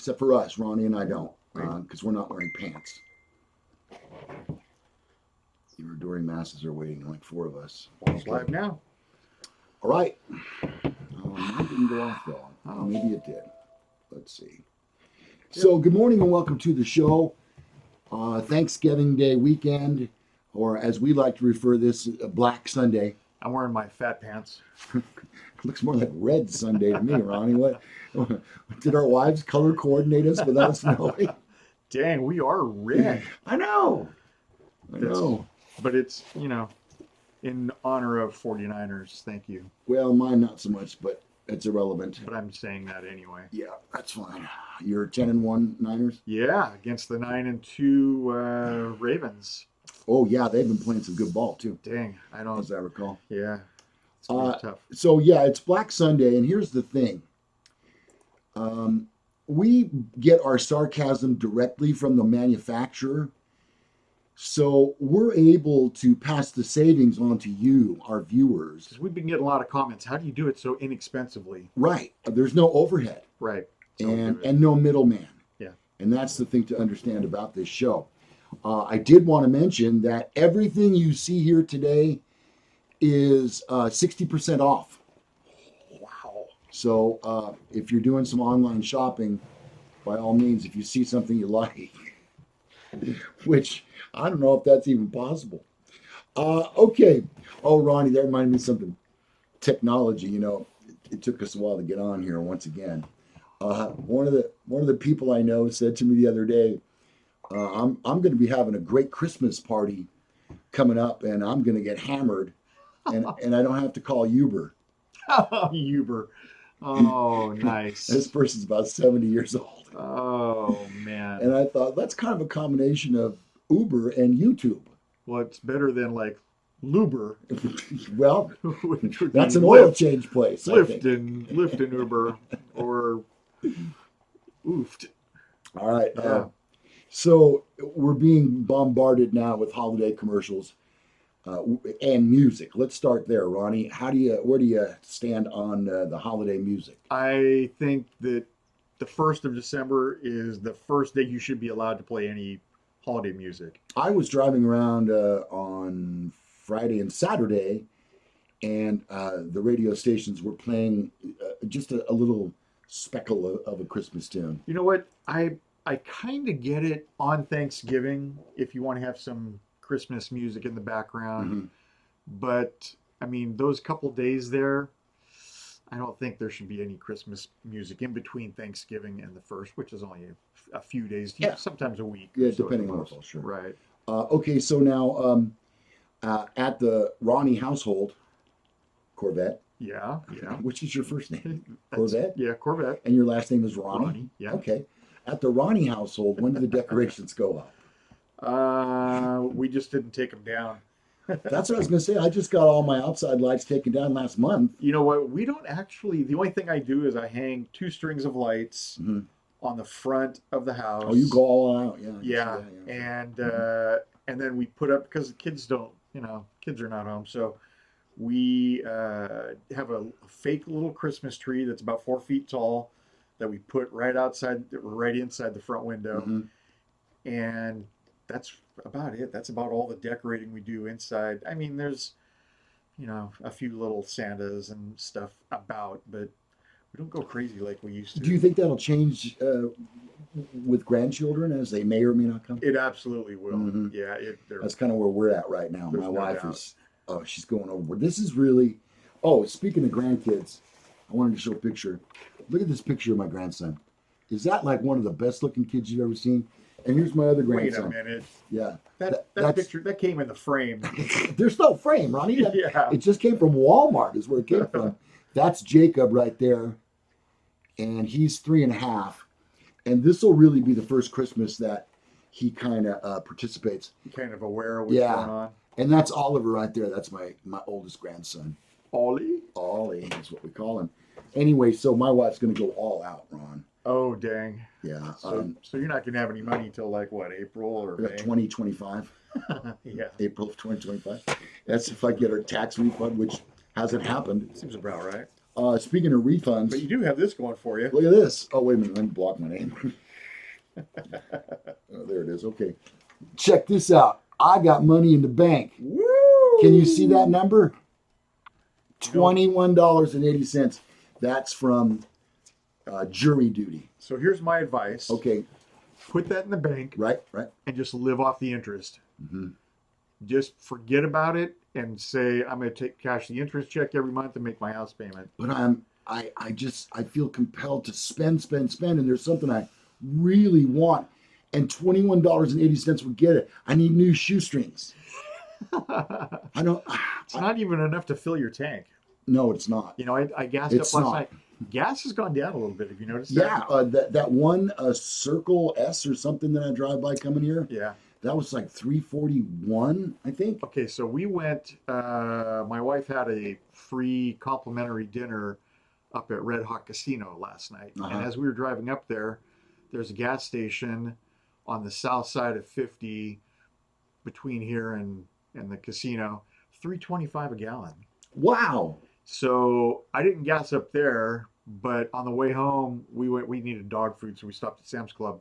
Except for us, Ronnie and I don't, because we're not wearing pants. The adoring masses are waiting, like 4 of us. It's live now. All right. Mine didn't go off though. Oh, maybe it did. Let's see. So, good morning and welcome to the show. Thanksgiving Day weekend, or as we like to refer this, Black Sunday. I'm wearing my fat pants. Looks more like Red Sunday to me, Ronnie. What did our wives color coordinate us without us knowing? Dang, we are red. I know. But it's, in honor of 49ers. Thank you. Well, mine not so much, but it's irrelevant. But I'm saying that anyway. Yeah, that's fine. You're 10-1 Niners? Yeah, against the 9-2 Ravens. Oh yeah, they've been playing some good ball too. Dang, I don't. As I recall. Yeah, it's tough. So yeah, it's Black Sunday, and here's the thing. We get our sarcasm directly from the manufacturer, so we're able to pass the savings on to you, our viewers. Because we've been getting a lot of comments. How do you do it so inexpensively? Right. There's no overhead. Right. And no middleman. Yeah. And that's the thing to understand about this show. I did want to mention that everything you see here today is 60% off. Wow. So if you're doing some online shopping, by all means, if you see something you like, which I don't know if that's even possible. Okay. Oh, Ronnie, that reminded me of something. Technology, it took us a while to get on here once again. One of the people I know said to me the other day, I'm going to be having a great Christmas party coming up, and I'm going to get hammered, and I don't have to call Uber. Uber. Oh, nice. This person's about 70 years old. Oh, man. And I thought, that's kind of a combination of Uber and YouTube. Well, it's better than like Luber. Well, that's an oil change place. Lyft and Uber or Oofed. All right. So we're being bombarded now with holiday commercials and music. Let's start there, Ronnie. Where do you stand on the holiday music? I think that the 1st of December is the first day you should be allowed to play any holiday music. I was driving around on Friday and Saturday, and the radio stations were playing just a little speckle of a Christmas tune. You know what? I kind of get it on Thanksgiving if you want to have some Christmas music in the background. Mm-hmm. But, I mean, those couple days there, I don't think there should be any Christmas music in between Thanksgiving and the 1st, which is only a few days, sometimes a week. Yeah, depending on the fall, sure. Right. Okay, so now at the Ronnie household, Corvette. Yeah. Which is your first name? Corvette? Yeah, Corvette. And your last name is Ronnie? Ronnie, yeah. Okay. At the Ronnie household, when do the decorations go up? We just didn't take them down. That's what I was going to say. I just got all my outside lights taken down last month. You know what? We don't actually. The only thing I do is I hang 2 strings of lights on the front of the house. Oh, you go all out, yeah. And and then we put up, because the kids don't. Kids are not home, so we have a fake little Christmas tree that's about 4 feet tall that we put right inside the front window, and that's about it. That's about all the decorating we do inside. I mean, there's, a few little Santas and stuff about, but we don't go crazy like we used to. Do you think that'll change with grandchildren as they may or may not come? It absolutely will. Mm-hmm. Yeah. That's kind of where we're at right now. My wife is, she's going overboard. This is really, speaking of grandkids, I wanted to show a picture. Look at this picture of my grandson. Is that like one of the best looking kids you've ever seen? And here's my other grandson. Wait a minute. Yeah. That picture, that came in the frame. There's no frame, Ronnie. Yeah. It just came from Walmart is where it came from. That's Jacob right there. And he's 3.5. And this will really be the first Christmas that he kind of participates. Kind of aware of what's going on. And that's Oliver right there. That's my oldest grandson. Ollie is what we call him. Anyway, so my wife's going to go all out, Ron. Oh, dang. Yeah. So you're not going to have any money till like what, April or May? 2025. Yeah. April of 2025. That's if I get our tax refund, which hasn't happened. Seems about right. Speaking of refunds, But you do have this going for you. look at this. Oh, wait a minute. Let me block my name. Oh, there it is. Okay. Check this out. I got money in the bank. Woo! Can you see that number? You know, $21.80. That's from jury duty. so here's my advice. Okay. Put that in the bank Right. Right. and just live off the interest. Mm-hmm. Just forget about it and say, I'm going to cash the interest check every month and make my house payment. But I feel compelled to spend, and there's something I really want, and $21.80 would get it. I need new shoestrings. I don't. It's not even enough to fill your tank. No, it's not. You know, I gassed It's up last not. night. Gas has gone down a little bit. Have you noticed Yeah, that? that one Circle S or something that I drive by coming here. Yeah. That was like 341, I think. Okay, so we went, my wife had a free complimentary dinner up at Red Hawk Casino last night. Uh-huh. And as we were driving up there, there's a gas station on the south side of 50 between here and the casino, 325 a gallon. Wow. So I didn't gas up there, but on the way home, we needed dog food, so we stopped at Sam's Club.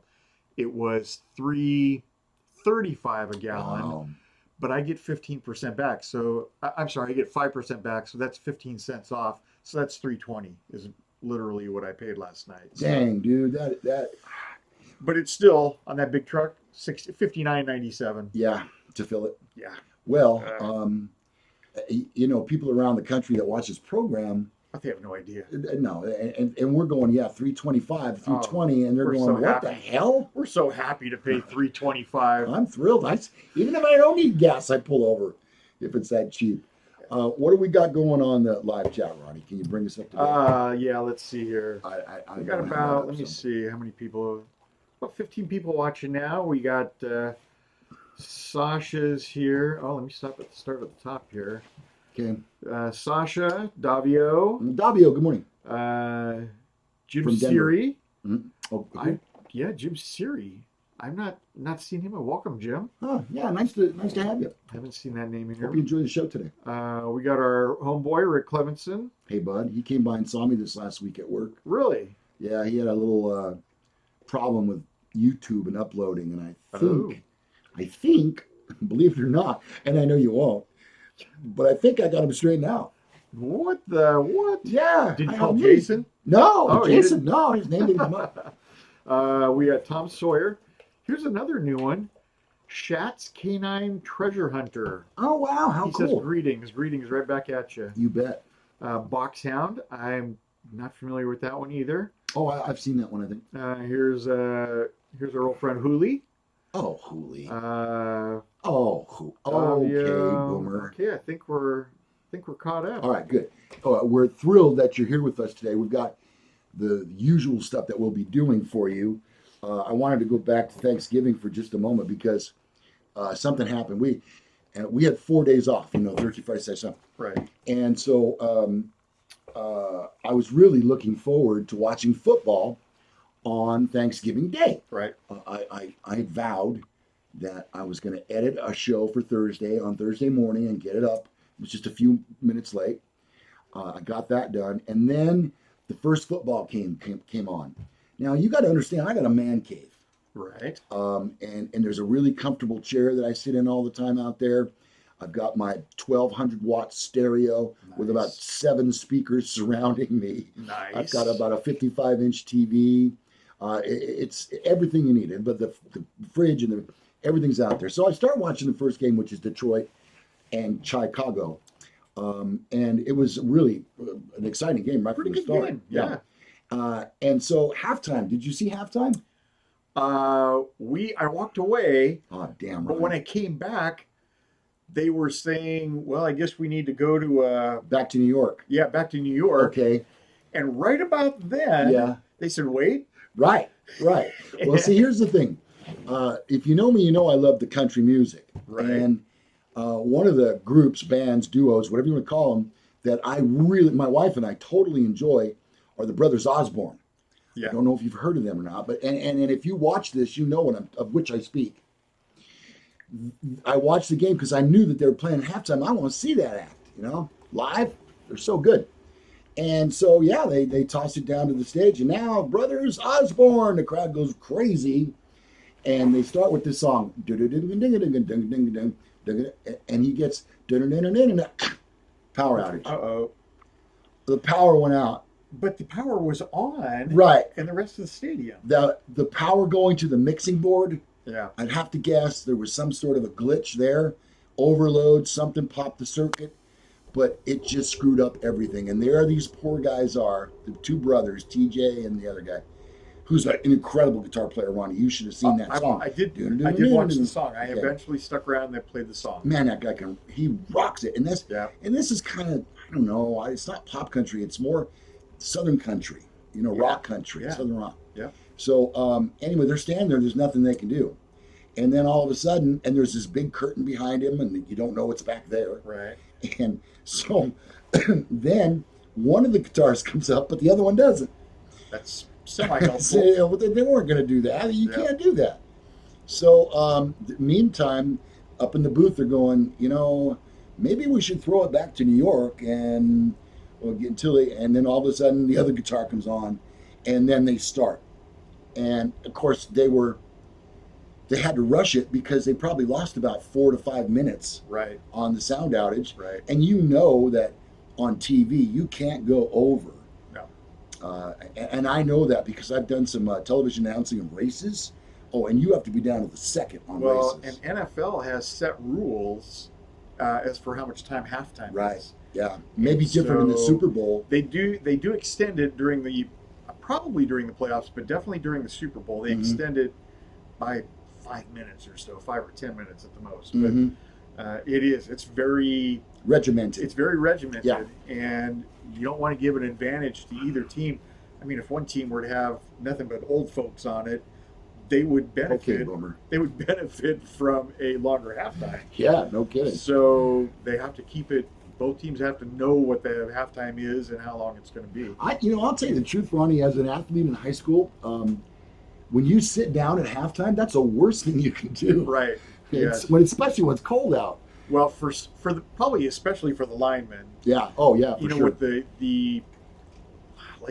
It was 335 a gallon. Wow. But I get 15% back. So I'm sorry, I get 5% back. So that's 15 cents off. So that's 320 is literally what I paid last night. So, Dang, dude, that but it's still on that big truck, 59.97. yeah, to fill it. Yeah. Well, Uh, people around the country that watch this program, But they have no idea. no, and we're going, yeah, 325, 320, and they're we're going, so what the happy. hell? We're so happy to pay 325. I'm thrilled. Even if I don't need gas, I pull over if it's that cheap. What do we got going on the live chat, Ronnie? Can you bring us up to date? Yeah, let's see here. I We got don't have about, that let me up, so. see how many people. About 15 people watching now. We got Sasha's here. Oh, let me start at the top here. Okay. Sasha, Davio, Davio, good morning. Jim From Denver. Siri. Mhm. Oh, okay. Yeah, Jim Siri. I've not seen him. Welcome, Jim. Oh, yeah, nice to have you. Haven't seen that name in Hope you here. enjoy the show today. We got our homeboy Rick Clemenson. Hey, bud. He came by and saw me this last week at work. Really? Yeah, he had a little problem with YouTube and uploading, and I think, believe it or not, and I know you won't, but I think I got him straightened out. What? Yeah. Did you I call know me. Jason? No, Oh, you Jason. No, his name didn't come up. We got Tom Sawyer. Here's another new one. Shat's Canine Treasure Hunter. Oh wow, how He cool! says greetings right back at you. You bet. Boxhound. I'm not familiar with that one either. Oh, I've seen that one. I think. Here's our old friend Hooli. Oh, Hooli. Uh, Okay, boomer. Okay, I think we're caught up. All right, good. We're thrilled that you're here with us today. We've got the usual stuff that we'll be doing for you. I wanted to go back to Thanksgiving for just a moment because something happened. We had 4 days off, Thursday, Friday, Saturday, Sunday. Right. And so I was really looking forward to watching football on Thanksgiving Day. Right. I had vowed that I was going to edit a show for Thursday on Thursday morning and get it up. It was just a few minutes late. I got that done. And then the first football came on. Now, you got to understand, I got a man cave. Right. And there's a really comfortable chair that I sit in all the time out there. I've got my 1200-watt stereo with about 7 speakers surrounding me. Nice. I've got about a 55-inch TV. It's everything you need. But the fridge and everything's out there. So I start watching the first game, which is Detroit and Chicago. And it was really an exciting game right Pretty from the good start. game. Yeah. And so halftime, did you see halftime? I walked away, Oh, damn but right. when I came back, they were saying, well, I guess we need to go to Back to New York. back to New York. Okay. And right about then, Yeah. they said, wait. Right. Well, see, here's the thing. If you know me, you know I love the country music. Right. And one of the groups, bands, duos, whatever you want to call them, that my wife and I totally enjoy are the Brothers Osborne. Yeah. I don't know if you've heard of them or not, but and if you watch this, you know of which I speak. I watched the game because I knew that they were playing halftime. I want to see that act, live. They're so good. And so, yeah, they toss it down to the stage. And now, Brothers Osborne, the crowd goes crazy. And they start with this song. And he gets power outage. Uh-oh. The power went out. But the power was on Right. in the rest of the stadium. The power going to the mixing board, Yeah. I'd have to guess there was some sort of a glitch there. Overload, something popped the circuit. But it just screwed up everything. And there these poor guys are, the two brothers, TJ and the other guy, who's an incredible guitar player, Ronnie. You should have seen that song. I did watch the song. I eventually stuck around and played the song. Man, that guy he rocks it. And Yeah. this is kind of, I don't know, it's not pop country. It's more Southern country, rock country, Southern rock. Yeah. So anyway, they're standing there. There's nothing they can do. And then all of a sudden, and there's this big curtain behind him, and you don't know what's back there. Right. And so then one of the guitars comes up, but the other one doesn't. That's semi-helpful. They weren't going to do that. You can't do that. So meantime, up in the booth, they're going, maybe we should throw it back to New York and and then all of a sudden the other guitar comes on, and then they start. And of course they had to rush it because they probably lost about 4 to 5 minutes Right. on the sound outage. Right. And that on TV you can't go over. No. And I know that because I've done some television announcing of races. Oh, and you have to be down to the second on races. Well, and NFL has set rules as for how much time halftime Right. is. Yeah. Maybe different in the So Super Bowl. They do extend it probably during the playoffs, but definitely during the Super Bowl. They extend it by 5 minutes or so, 5 or 10 minutes at the most. But it's very regimented. It's very regimented, Yeah. and you don't want to give an advantage to either team. I mean, if one team were to have nothing but old folks on it, they would benefit. Okay, Boomer. They would benefit from a longer halftime. Yeah, no kidding. So they have to keep it. Both teams have to know what the halftime is and how long it's going to be. I'll tell you the truth, Ronnie. As an athlete in high school, when you sit down at halftime, that's the worst thing you can do. Right. Especially when it's cold out. Well, probably especially for the linemen. Yeah. Oh, yeah. You know, sure. with the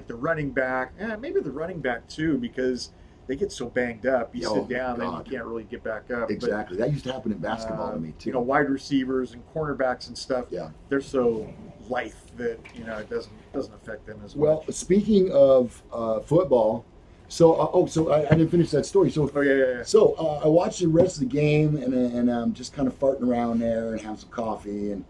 running back, maybe the running back too, because they get so banged up. You sit down, then you can't really get back up. Exactly. That used to happen in basketball to me too. Wide receivers and cornerbacks and stuff. Yeah. They're so lithe that it doesn't affect them as well. much. Speaking of football, so I didn't finish that story. So yeah. So I watched the rest of the game and I'm just kind of farting around there and have some coffee and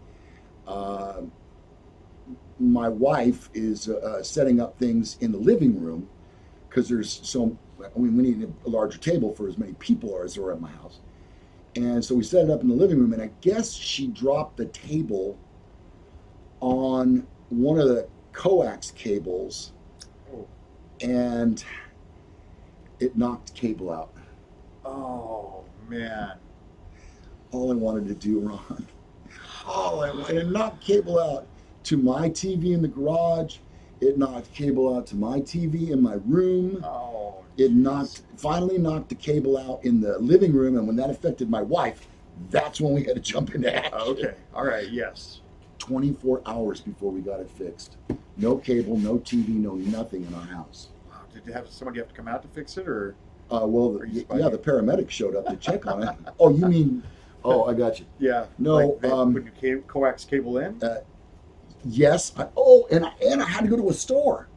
my wife is setting up things in the living room because we need a larger table for as many people as there are at my house. And so we set it up in the living room, and I guess she dropped the table on one of the coax cables, and it knocked the cable out. Oh, man. All I wanted to do, Ron, it knocked cable out to my TV in the garage. It knocked cable out to my TV in my room. Oh, it finally knocked the cable out in the living room, and when that affected my wife, that's when we had to jump into action. Okay, all right, yes. 24 hours before we got it fixed. No cable, no TV, no nothing in our house. Wow. Did somebody have to come out to fix it, or? The paramedics showed up to check on it. Oh, you mean? Oh, I got you. Yeah. No. Put your coax cable in. Yes. And I had to go to a store.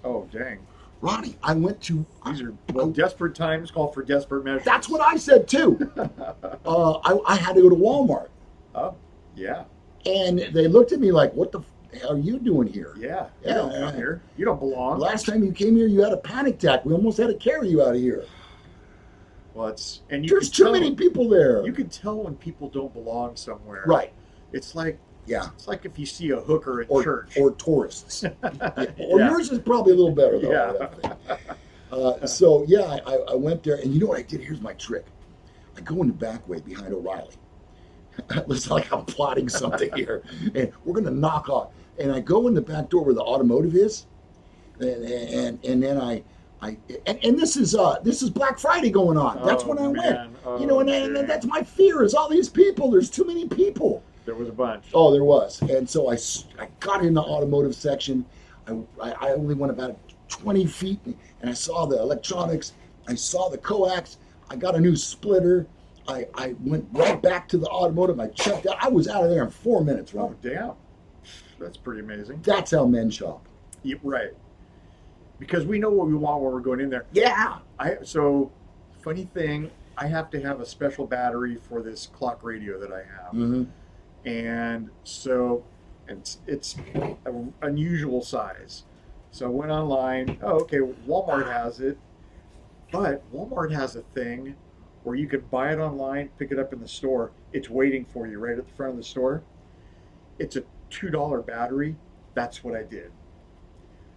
Oh, dang. Ronnie, I went to. These are desperate times call for desperate measures. That's what I said too. I had to go to Walmart. Oh, yeah. And they looked at me like, "What the hell are you doing here?" Yeah. You don't come here. You don't belong. Last time you came here, you had a panic attack. We almost had to carry you out of here. Well, there's too many people there. You can tell when people don't belong somewhere. Right. It's like. Yeah. It's like if you see a hooker in church. Or tourists. Yours is probably a little better, though. Yeah. I went there, and you know what I did? Here's my trick. I go in the back way behind O'Reilly. It's like I'm plotting something here. And we're going to knock off. And I go in the back door where the automotive is. And then and this is Black Friday going on. That's when I went. Oh, and that's my fear is all these people. There's too many people. There was a bunch. Oh, there was. And so I got in the automotive section. I only went about 20 feet and I saw the electronics. I saw the coax. I got a new splitter. I went right back to the automotive. I checked out. I was out of there in 4 minutes, Oh, Ron. damn. That's pretty amazing. That's how men shop. Yeah, right. Because we know what we want when we're going in there. Yeah. So funny thing, I have to have a special battery for this clock radio that I have. Mm-hmm. And so it's an unusual size. So I went online. Oh, okay, Walmart has it, but Walmart has a thing where you can buy it online, pick it up in the store. It's waiting for you right at the front of the store. It's a $2 battery. That's what I did.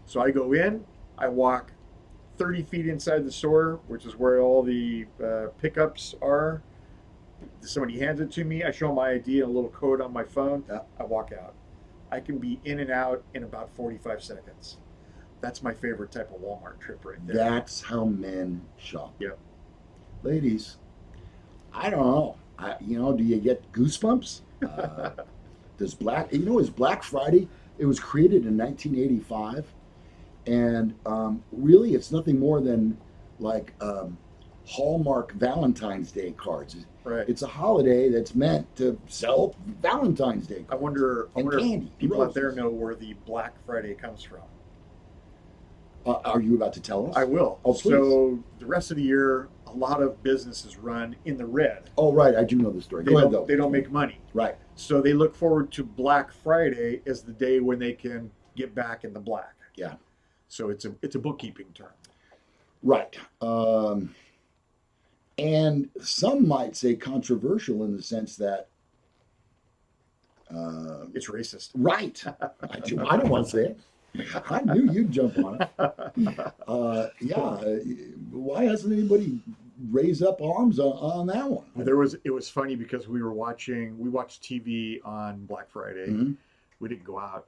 So I go in, I walk 30 feet inside the store, which is where all the pickups are. Somebody hands it to me. I show my ID and a little code on my phone. Yeah. I walk out. I can be in and out in about 45 seconds. That's my favorite type of Walmart trip right there. That's how men shop. Yep. Ladies, I don't know. Do you get goosebumps? Does it's Black Friday. It was created in 1985. And really, it's nothing more than like Hallmark Valentine's Day cards. Right. It's a holiday that's meant to sell Valentine's Day cards. I wonder candy, if people roses. out there know where the Black Friday comes from. Are you about to tell us? I will. Oh, please. So the rest of the year, a lot of businesses run in the red. Oh, right. I do know the story. Go ahead, though. They don't make money. Right. So they look forward to Black Friday as the day when they can get back in the black. Yeah. So it's a bookkeeping term. Right. And some might say controversial in the sense that It's racist. right. I don't want to say it. I knew you'd jump on it. Why hasn't anybody raised up arms on that one? It was funny because we watched TV on Black Friday. Mm-hmm. We didn't go out.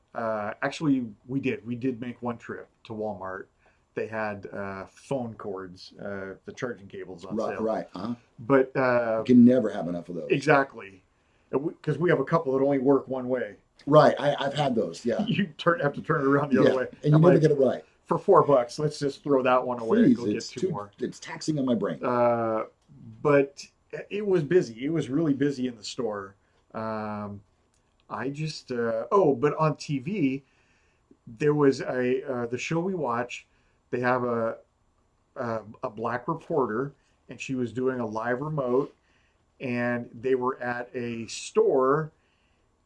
Actually, we did. We did make one trip to Walmart. They had phone cords, the charging cables on sale. Right. Uh-huh. But You can never have enough of those. exactly, because we have a couple that only work one way. Right. I've had those. Yeah. You have to turn it around the other way. And you I'm never like, get it right. for $4, let's just throw that one away and Please, go get two more. it's taxing on my brain. But it was busy. It was really busy in the store. I just but on TV, there was the show we watch. They have a black reporter, and she was doing a live remote, and they were at a store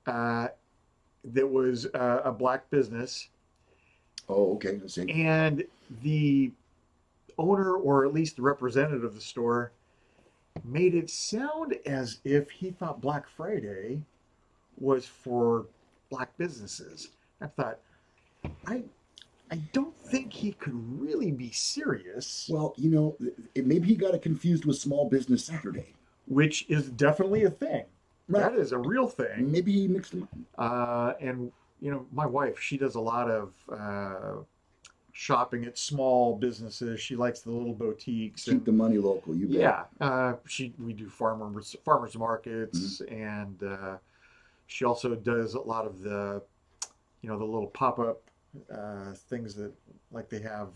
that was a black business. Oh, okay. Let's see. And the owner, or at least the representative of the store, made it sound as if he thought Black Friday was for black businesses. I thought, I don't think he could really be serious. Well, maybe he got it confused with Small Business Saturday. Which is definitely a thing. Right. That is a real thing. Maybe he mixed them up. And my wife, she does a lot of shopping at small businesses. She likes the little boutiques. Keep the money local. You bet. Yeah. We do farmers markets, and she also does a lot of the little pop-up things that, like, they have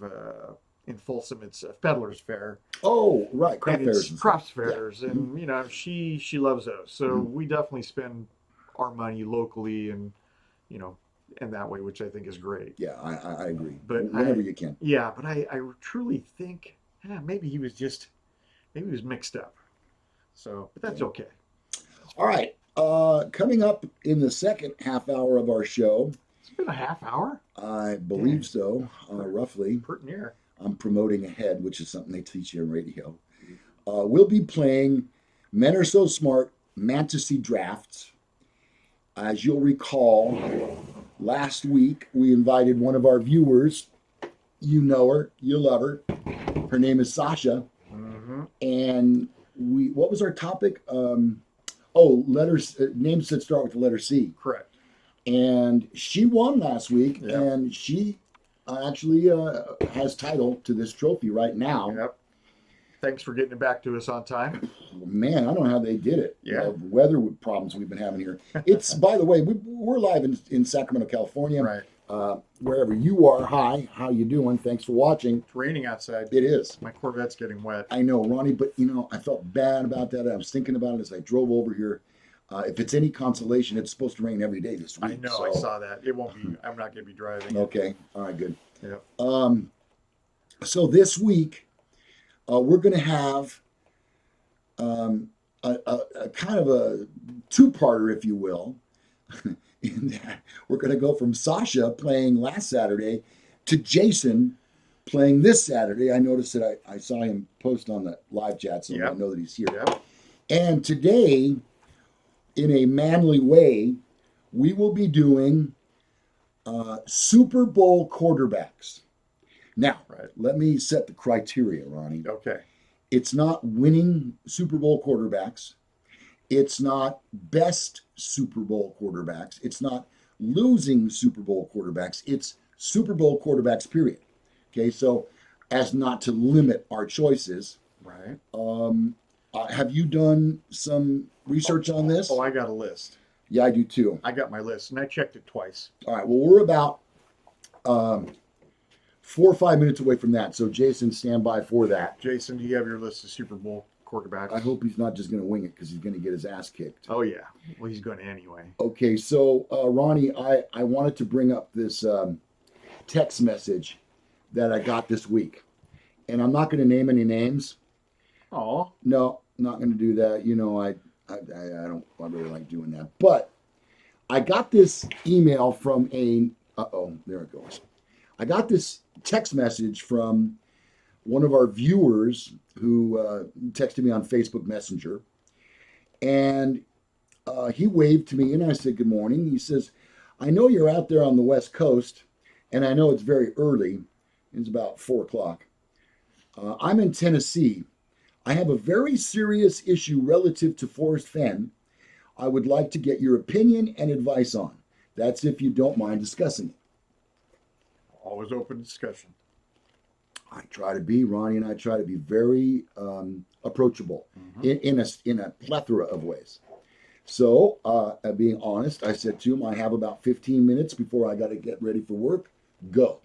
in Folsom. It's a peddler's fair. Oh, right. Craft and fairs. it's craft fairs, Yeah. and she loves those. So we definitely spend our money locally, and and that way, which I think is great. Yeah, I agree. But whenever you can. Yeah, but I truly think maybe he was mixed up. So, but that's okay. All right. Coming up in the second half hour of our show. It's been a half hour. I believe so, roughly. Pretty near. I'm promoting ahead, which is something they teach you in radio. We'll be playing Men Are So Smart Fantasy Drafts. As you'll recall, last week we invited one of our viewers. You know her, you love her. Her name is Sasha. Mm-hmm. And what was our topic? Letters, names that start with the letter C. Correct. And she won last week, Yep. and she actually has title to this trophy right now. Yep. Thanks for getting it back to us on time. Man, I don't know how they did it. Yeah. Weather problems we've been having here. It's, by the way, we're live in Sacramento, California. Right. Wherever you are, hi, how you doing? Thanks for watching. It's raining outside. It is. My Corvette's getting wet. I know, Ronnie, but I felt bad about that. I was thinking about it as I drove over here. If it's any consolation, it's supposed to rain every day this week. I know, so. I saw that. It won't be, I'm not going to be driving. Okay, all right, good. Yeah. So this week, we're going to have a kind of a two-parter, if you will. In that we're going to go from Sasha playing last Saturday to Jason playing this Saturday. I noticed that I saw him post on the live chat, so I know that he's here. Yep. And today, in a manly way, we will be doing Super Bowl quarterbacks. Now, let me set the criteria, Ronnie. Okay. It's not winning Super Bowl quarterbacks. It's not best Super Bowl quarterbacks. It's not losing Super Bowl quarterbacks. It's Super Bowl quarterbacks, period. Okay, so as not to limit our choices. Right. Have you done some research on this? Oh, I got a list. Yeah, I do too. I got my list, and I checked it twice. All right, well, we're about 4 or 5 minutes away from that. So, Jason, stand by for that. Jason, do you have your list of Super Bowl quarterbacks? I hope he's not just going to wing it because he's going to get his ass kicked. Oh, yeah. Well, he's going to anyway. Okay, so, Ronnie, I wanted to bring up this text message that I got this week. And I'm not going to name any names. Oh. No, not going to do that. I don't really like doing that. But I got this email from there it goes. I got this text message from one of our viewers who texted me on Facebook Messenger. And he waved to me and I said, good morning. He says, I know you're out there on the West Coast and I know it's very early. It's about 4 o'clock. I'm in Tennessee. I have a very serious issue relative to Forrest Fenn. I would like to get your opinion and advice on. That's if you don't mind discussing it. Always open discussion. I try to be, Ronnie, and I try to be very approachable in a plethora of ways. So, being honest, I said to him, I have about 15 minutes before I got to get ready for work. Go.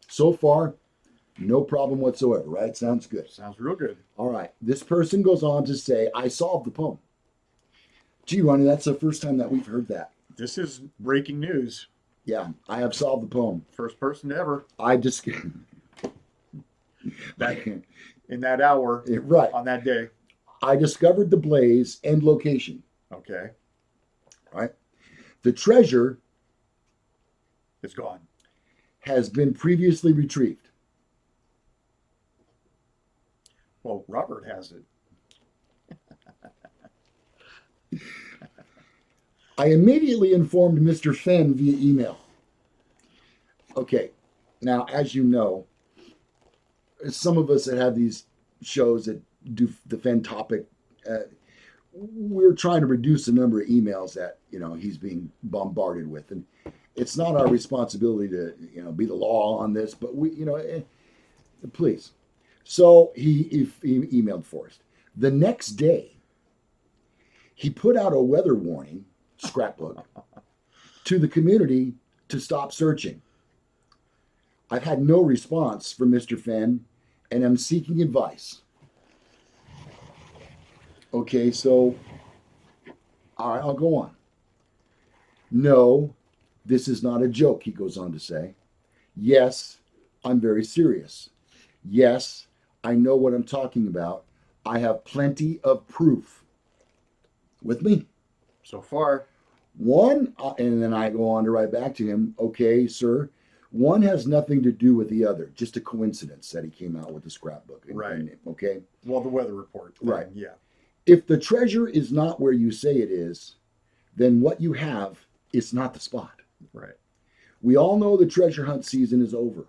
So far, no problem whatsoever, right? Sounds good. Sounds real good. All right. This person goes on to say, I solved the poem. Gee, Ronnie, that's the first time that we've heard that. This is breaking news. Yeah, I have solved the poem. First person ever. I just... in that hour, right. On that day. I discovered the blaze and location. Okay. Right. The treasure... It's gone. Has been previously retrieved. Well, Robert has it. I immediately informed Mr. Fenn via email. Okay, now as you know, some of us that have these shows that do the Fenn topic, we're trying to reduce the number of emails that he's being bombarded with, and it's not our responsibility to be the law on this, but we please. So he emailed Forrest. The next day, he put out a weather warning, scrapbook, to the community to stop searching. I've had no response from Mr. Fenn, and I'm seeking advice. Okay, so, all right, I'll go on. No, this is not a joke, he goes on to say. Yes, I'm very serious. Yes, I know what I'm talking about. I have plenty of proof. With me. So far. One, and then I go on to write back to him, okay, sir, one has nothing to do with the other. Just a coincidence that he came out with the scrapbook. Right. Okay? Well, the weather report. Right. Yeah. If the treasure is not where you say it is, then what you have is not the spot. Right. We all know the treasure hunt season is over.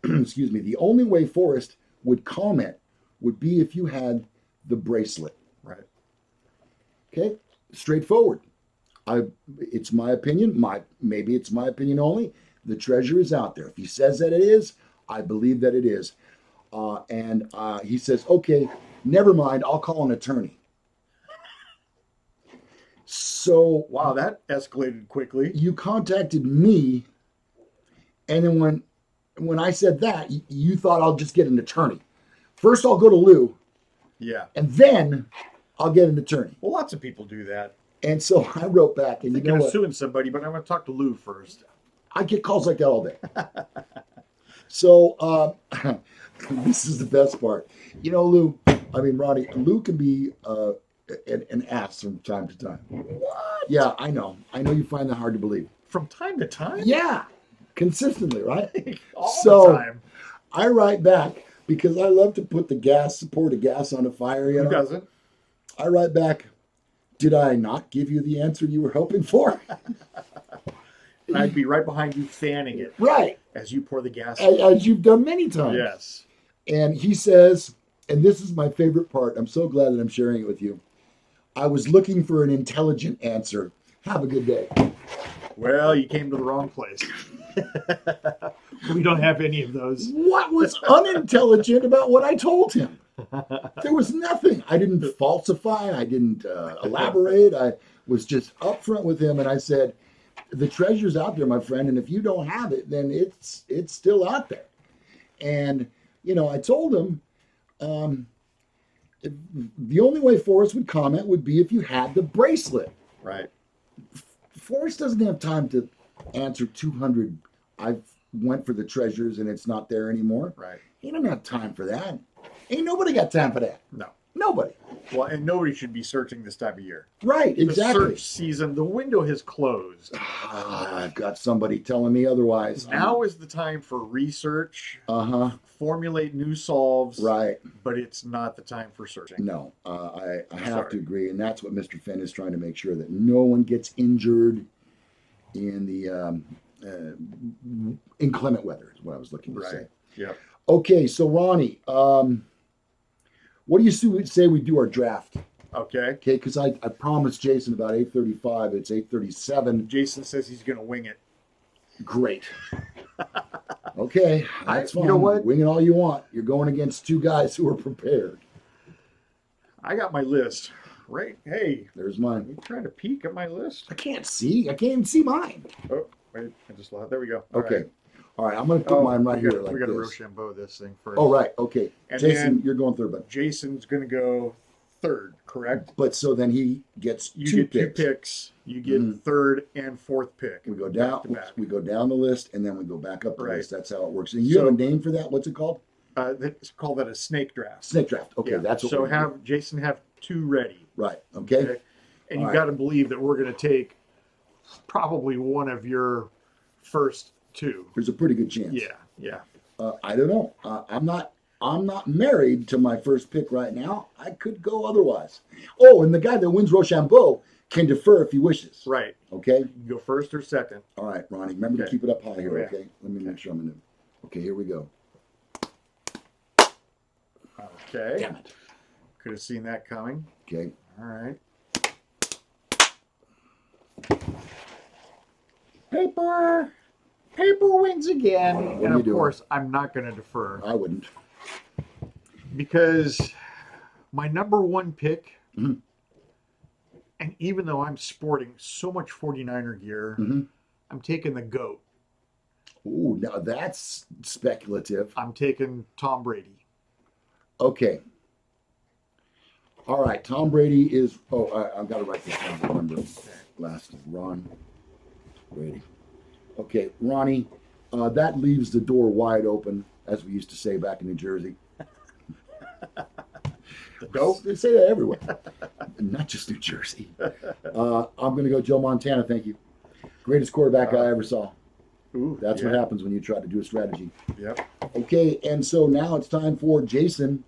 Excuse me. The only way Forrest would comment would be if you had the bracelet. Right. Okay? Straightforward. It's my opinion. Maybe it's my opinion only. The treasure is out there. If he says that it is, I believe that it is. and he says, okay, never mind, I'll call an attorney. So Wow, that escalated quickly. you contacted me, and then when I said that, you thought I'll just get an attorney. First, I'll go to Lou, Yeah. and then I'll get an attorney. Well, lots of people do that. And so I wrote back, and you Thinking know of what? suing somebody, but I'm going to talk to Lou first. I get calls like that all day. So this is the best part. You know, Ronnie, Lou can be an ass from time to time. What? Yeah, I know. I know you find that hard to believe. From time to time? Yeah, consistently, right? All So, the time. I write back because I love to put pour the gas on a fire, you Who know. doesn't? I write back, did I not give you the answer you were hoping for? And I'd be right behind you fanning it Right. as you pour the gas. As you've done many times. Yes. And he says, and this is my favorite part. I'm so glad that I'm sharing it with you. I was looking for an intelligent answer. Have a good day. Well, you came to the wrong place. We don't have any of those. What was unintelligent about what I told him? There was nothing. I didn't falsify. I didn't elaborate. I was just upfront with him, and I said, "The treasure's out there, my friend, and if you don't have it, then it's still out there." And you know, I told him the only way Forrest would comment would be if you had the bracelet. Right. Forrest doesn't have time to answer 200. I've went for the treasures and it's not there anymore. Right. He doesn't have time for that. Ain't nobody got time for that. No. Nobody. Well, and nobody should be searching this time of year. Right, exactly. The search season, the window has closed. I've got somebody telling me otherwise. Now is the time for research, Uh-huh. formulate new solves. Right. But it's not the time for searching. No, I have Sorry. to agree. And that's what Mr. Finn is trying to make sure that no one gets injured in the inclement weather is what I was looking to say. Right. Yep. Okay, so Ronnie, what do you say we do our draft? Okay. Okay, because I promised Jason about 8:35. It's 8:37. Jason says he's going to wing it. Great. Okay, that's fine. You know what? Wing it all you want. You're going against two guys who are prepared. I got my list. Right. Hey, There's mine. you trying to peek at my list? I can't see. I can't even see mine. Oh, wait. I just lost. There we go. All Okay. right. All right, I'm going to put mine right here like we got to this. Rochambeau this thing first. Oh, right. Okay. And Jason, then- you're going third, but Jason's going to go third, correct? so then he gets You two get picks. 2 picks. You get Mhm. third and fourth pick. We go back down. to back. We go down the list, and then we go back up the Right. list. That's how it works. And you So- have a name for that? What's it called? Let's call that a snake draft. Snake draft. Okay, Yeah. that's what so we're doing. have Jason have 2 ready. Right. Okay. And All you right. got to believe that we're going to take probably one of your first 2. There's a pretty good chance. Yeah. Yeah. I don't know. I'm not married to my first pick right now. I could go otherwise. Oh, and the guy that wins Rochambeau can defer if he wishes. Right. Okay. You can go first or second. All right, Ronnie. Remember Okay. to keep it up high here. Oh, yeah. Okay. Let me make sure I'm in it. Okay. Here we go. Okay. Damn it. Could have seen that coming. Okay. All right. Paper wins again. What And are you of doing? course, I'm not going to defer I wouldn't. because my number 1 pick, Mhm. and even though I'm sporting so much 49er gear, Mhm. I'm taking the GOAT. Ooh, now that's speculative. I'm taking Tom Brady. Okay. All right. Tom Brady is. Oh, I've got to write this down. Remember, last Ron Brady. Okay, Ronnie. That leaves the door wide open, as we used to say back in New Jersey. The GOAT? They say that everywhere, not just New Jersey. I'm going to go Joe Montana. Thank you. Greatest quarterback I ever saw. Ooh, That's yeah. what happens when you try to do a strategy. Yep. Okay, and so now it's time for Jason.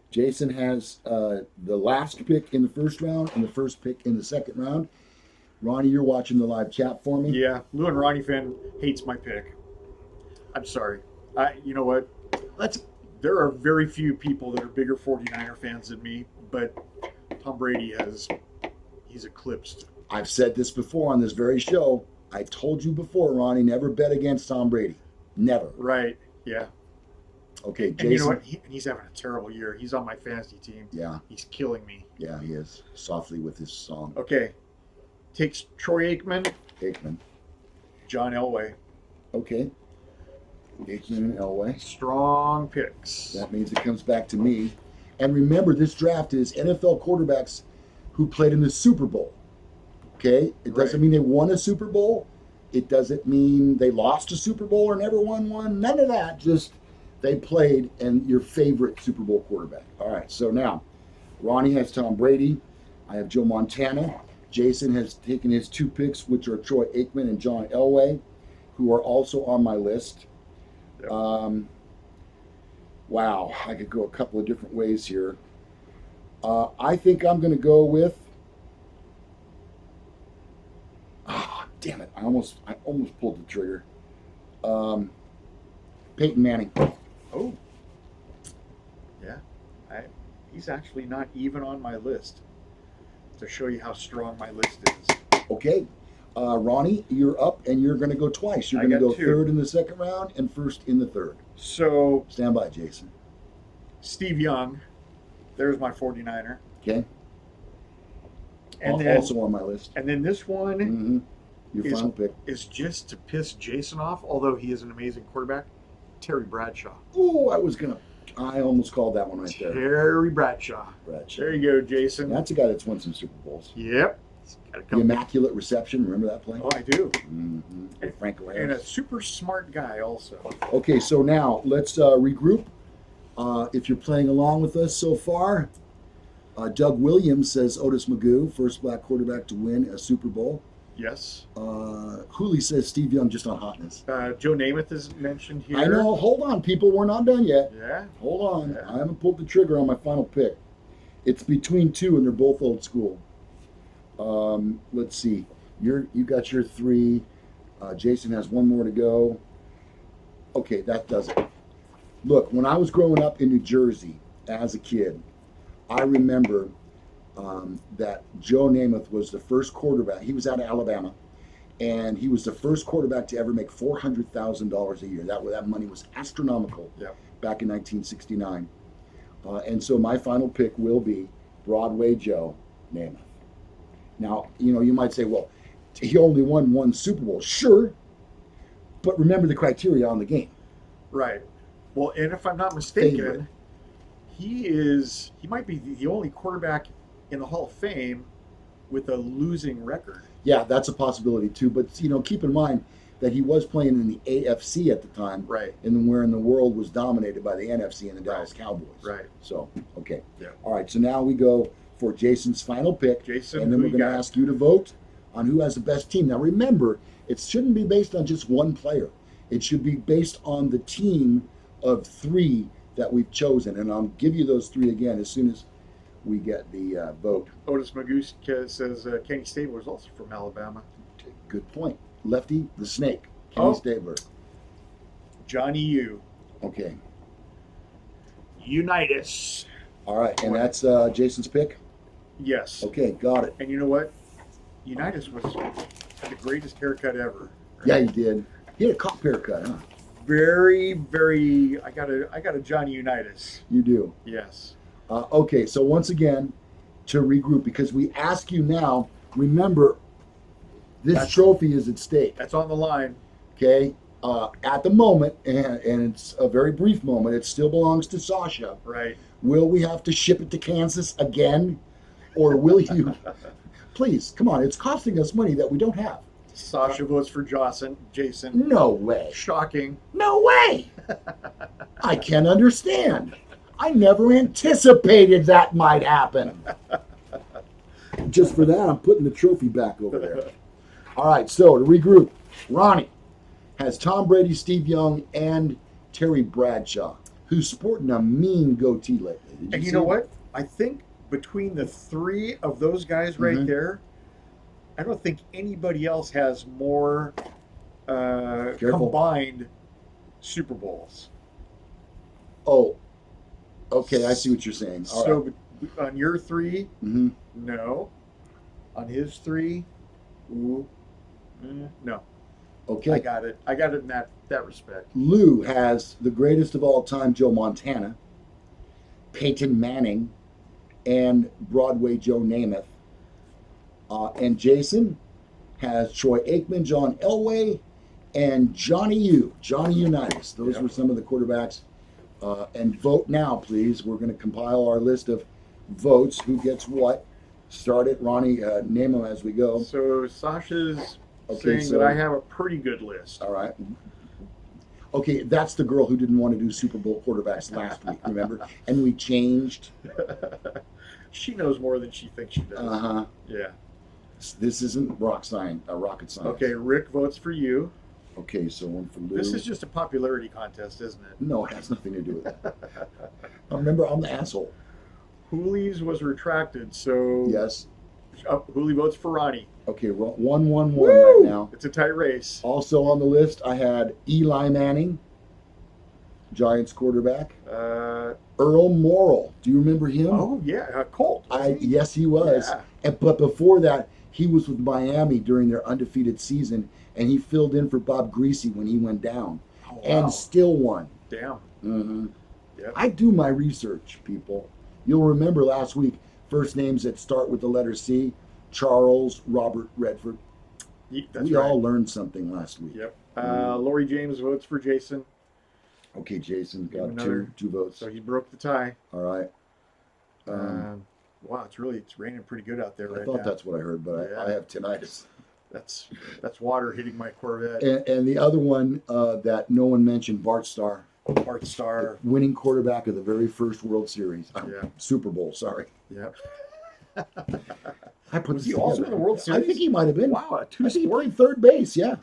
Jason has the last pick in the first round and the first pick in the second round. Ronnie, you're watching the live chat for me. Yeah. Lou and Ronnie fan hates my pick. I'm sorry. You know what? There are very few people that are bigger 49er fans than me, but Tom Brady he's eclipsed. I've said this before on this very show. I told you before, Ronnie, never bet against Tom Brady. Never. Right. Yeah. Okay, And you know Jason. what? He's having a terrible year. He's on my fantasy team. Yeah, He's killing me. yeah, he is. Softly with his song. Okay, takes Troy Aikman, Aikman. John Elway. Okay. Aikman and Elway. Strong picks. That means it comes back to me. And remember, this draft is NFL quarterbacks who played in the Super Bowl. Okay? It doesn't mean they won a Super Bowl. It doesn't mean they lost a Super Bowl or never won one. None of that. Just they played and your favorite Super Bowl quarterback. All right, so now Ronnie has Tom Brady. I have Joe Montana. Jason has taken his 2 picks, which are Troy Aikman and John Elway, who are also on my list. Yep. Wow, I could go a couple of different ways here. I think I'm going to go with. Ah, damn it! I almost pulled the trigger. Peyton Manning. Oh, yeah. He's actually not even on my list. To show you how strong my list is. Okay, Ronnie, you're up, and you're going to go twice. You're I going to got go 2. third in the second round and first in the third. So Stand by, Jason. Steve Young, there's my 49er. Okay. And then, Also on my list. and then this one Mm-hmm. Your is, final pick. is just to piss Jason off, although he is an amazing quarterback. Terry Bradshaw. Oh, I almost called that one right there. Terry Bradshaw. Bradshaw. There you go, Jason. That's a guy that's won some Super Bowls. Yep. Gotta The come. Immaculate Reception. Remember that play? Oh, I do. Mm-hmm. And- Frank And a Harris. super smart guy, also. Okay, so now let's regroup. If you're playing along with us so far, Doug Williams says Otis Magoo, first black quarterback to win a Super Bowl. Yes. Hooley says Steve Young just on hotness. Joe Namath is mentioned here. I know. Hold on, people. We're not done yet. Yeah. Hold on. Yeah. I haven't pulled the trigger on my final pick. It's between 2, and they're both old school. Let's see. You got your 3. Jason has 1 more to go. Okay, that does it. Look, when I was growing up in New Jersey as a kid, I remember that Joe Namath was the first quarterback. He was out of Alabama, and he was the first quarterback to ever make $400,000 a year. That money was astronomical. Yep. Back in 1969. And so my final pick will be Broadway Joe Namath. Now, you might say, well, he only won 1 Super Bowl. Sure, but remember the criteria on the game. Right. Well, and if I'm not mistaken, Favorite. he might be the only quarterback in the Hall of Fame with a losing record. Yeah, that's a possibility too. But keep in mind that he was playing in the AFC at the time, Right. and wherein the world was dominated by the NFC and the Dallas Cowboys. Right. So, okay. Yeah. All right. So now we go for Jason's final pick, Jason, and then who we're you going to got? ask you to vote on who has the best team. Now, remember, it shouldn't be based on just one player. It should be based on the team of 3 that we've chosen, and I'll give you those 3 again as soon as we get the vote. Otis Magoo says Kenny Stabler is also from Alabama. Good point. Lefty the Snake, Kenny Oh. Stabler. Johnny U. Okay. Unitas. All right, and that's Jason's pick. Yes. Okay, got it. And you know what? Unitas had the greatest haircut ever. Yeah, he did. He had a cop haircut, huh? Very, very. I got a Johnny Unitas. You do. Yes. Okay, so once again, to regroup, because we ask you now, remember, this trophy is at stake. That's on the line. Okay, at the moment, and it's a very brief moment, it still belongs to Sasha. Right. Will we have to ship it to Kansas again? Or will you? Please, come on, it's costing us money that we don't have. Sasha votes for Jason. No way. Shocking. No way. I can't understand. I never anticipated that might happen. Just for that, I'm putting the trophy back over there. All right, so to regroup, Ronnie has Tom Brady, Steve Young, and Terry Bradshaw, who's sporting a mean goatee lately. Did And you see know that? what? I think between the 3 of those guys right Mhm. there, I don't think anybody else has more Careful. combined Super Bowls. Oh, okay, I see what you're saying. All So right. on your 3, Mhm. no. On his 3, no. Okay. I got it. I got it in that that respect. Lou has the greatest of all time, Joe Montana, Peyton Manning, and Broadway Joe Namath. And Jason has Troy Aikman, John Elway, and Johnny Unitas. Those Yep. were some of the quarterbacks. And vote now, please. We're going to compile our list of votes. Who gets what? Start it, Ronnie. Name them as we go. So Sasha's Okay, saying so- that I have a pretty good list. All right. Okay, that's the girl who didn't want to do Super Bowl quarterbacks last week, remember? And we changed. She knows more than she thinks she does. Uh-huh. Yeah. This isn't rocket science. Okay, Rick votes for you. Okay, so one for Lou. This is just a popularity contest, isn't it? No, it has nothing to do with that. Remember, I'm the asshole. Hooley's was retracted, so Yes. Hooley votes for Ronnie. Okay, 1-1-1 Woo! right now. It's a tight race. Also on the list, I had Eli Manning, Giants quarterback. Earl Morrall. Do you remember him? Oh yeah, Colt. was he? Yes, he was. Yeah. But before that, he was with Miami during their undefeated season, and he filled in for Bob Greasy when he went down, Oh, wow. and still won. Damn. Mm-hmm. Yep. I do my research, people. You'll remember last week, first names that start with the letter C, Charles Robert Redford. That's We right. all learned something last week. Yep. Lori James votes for Jason, Okay, Jason Give got another- two votes. so he broke the tie. All right. Wow, it's raining pretty good out there I right thought now. that's what I heard, but Yeah. I have tinnitus. That's water hitting my Corvette. And the other one that no one mentioned, Bart Starr, Bart Starr. winning quarterback of the very first World Series. Yeah. Super Bowl, sorry. Yep. I put Was this he also together. in the World I Series? think he might have been. Wow, I think he played third base, yeah.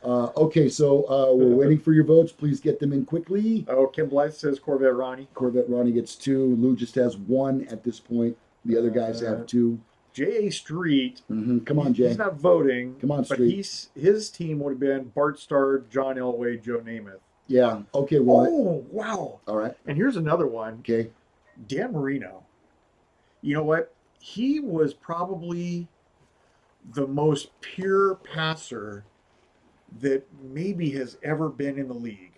Okay, so we're waiting for your votes. Please get them in quickly. Oh, Kim Blythe says Corvette Ronnie. Corvette Ronnie gets 2. Lou just has 1 at this point. The other guys have 2. J.A. Street. Come on, Jay. He's not voting. Come on, but Street. his team would have been Bart Starr, John Elway, Joe Namath. Yeah. Okay. Well. Oh, wow. All right. And here's another one. Okay. Dan Marino. You know what? He was probably the most pure passer that maybe has ever been in the league.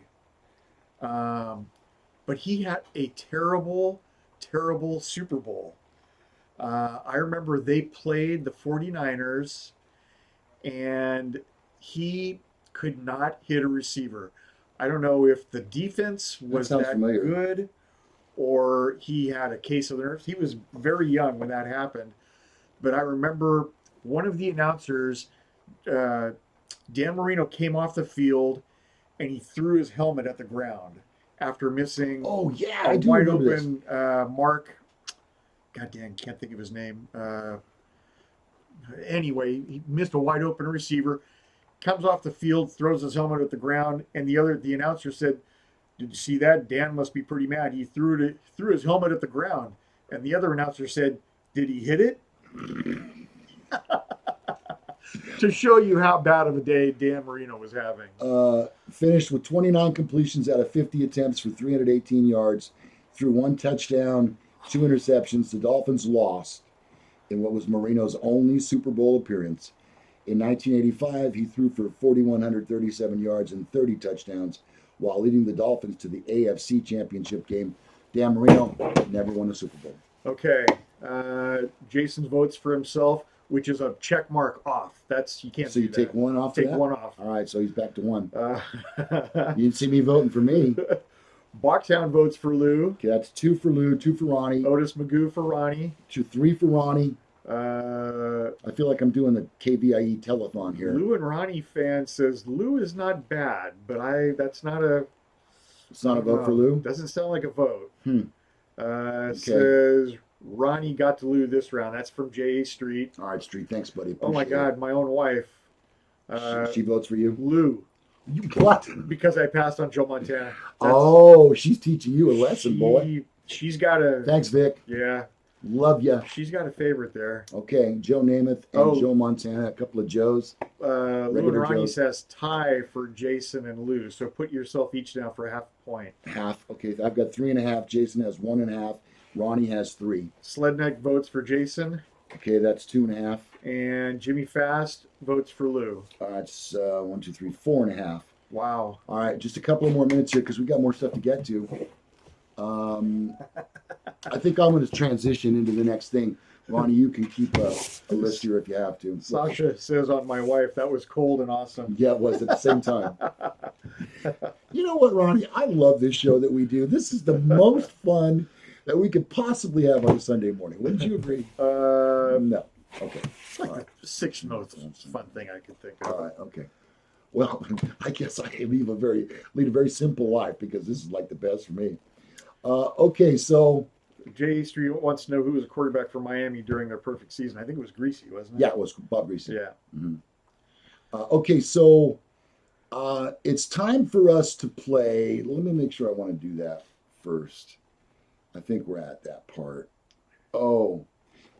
But he had a terrible, terrible Super Bowl. I remember they played the 49ers and he could not hit a receiver. I don't know if the defense was sounds that familiar. good or he had a case of the nerves. He was very young when that happened. But I remember one of the announcers, Dan Marino, came off the field and he threw his helmet at the ground after missing Oh yeah, a I do wide remember this. open Mark. God damn, can't think of his name. Anyway, he missed a wide open receiver. Comes off the field, throws his helmet at the ground, and the announcer said, "Did you see that? Dan must be pretty mad. He threw his helmet at the ground." And the other announcer said, "Did he hit it?" To show you how bad of a day Dan Marino was having. Finished with 29 completions out of 50 attempts for 318 yards, threw 1 touchdown, 2 interceptions. The Dolphins lost in what was Marino's only Super Bowl appearance. In 1985, he threw for 4,137 yards and 30 touchdowns while leading the Dolphins to the AFC Championship game. Dan Marino never won a Super Bowl. Okay. Jason votes for himself, which is a check mark off. You can't So do you take that. 1 off for Take that? 1 off. All right, so he's back to 1. Uh, You didn't see me voting for me. Boxtown votes for Lou. Okay, that's 2 for Lou, 2 for Ronnie, Otis Magoo for Ronnie. 3 for Ronnie. Uh, I feel like I'm doing the KVIE telethon here. Lou and Ronnie fan says Lou is not bad, but that's not a. It's not a vote for Lou? Doesn't sound like a vote. Okay. Says Ronnie got to Lou this round. That's from J.A. Street. All right, Street. Thanks, buddy. Oh my Appreciate God, my own wife. it. She votes for you? Lou, You what? because I passed on Joe Montana. Oh, she's teaching you a lesson, boy. She's got a. Thanks, Vic. Yeah, Love ya. she's got a favorite there. Okay, Joe Namath and Oh. Joe Montana, a couple of Joes. Lou and Regular Ronnie Joes. says tie for Jason and Lou. So put yourself each down for a half point. Half. Okay, I've got 3.5. Jason has 1.5. Ronnie has 3. Sledneck votes for Jason. Okay, that's 2.5. And Jimmy Fast votes for Lou. It's 1, 2, 3, 4.5. Wow. All right, just a couple of more minutes here because we got more stuff to get to. Um, I think I'm going to transition into the next thing. Ronnie, you can keep a list here if you have to. Sasha says on my wife, that was cold and awesome. Yeah, it was at the same time. You know what, Ronnie? I love this show that we do. This is the most fun that we could possibly have on a Sunday morning. Wouldn't you agree? No. Okay. It's like the sixth most fun thing I could think of. All right. Okay. Well, I guess I lead a very simple life because this is like the best for me. Okay, so Jay Street wants to know who was a quarterback for Miami during their perfect season. I think it was Greasy, wasn't it? yeah, it was Bob Greasy. Yeah. Mhm. Okay, so it's time for us to play. Let me make sure I want to do that first. I think we're at that part. Oh,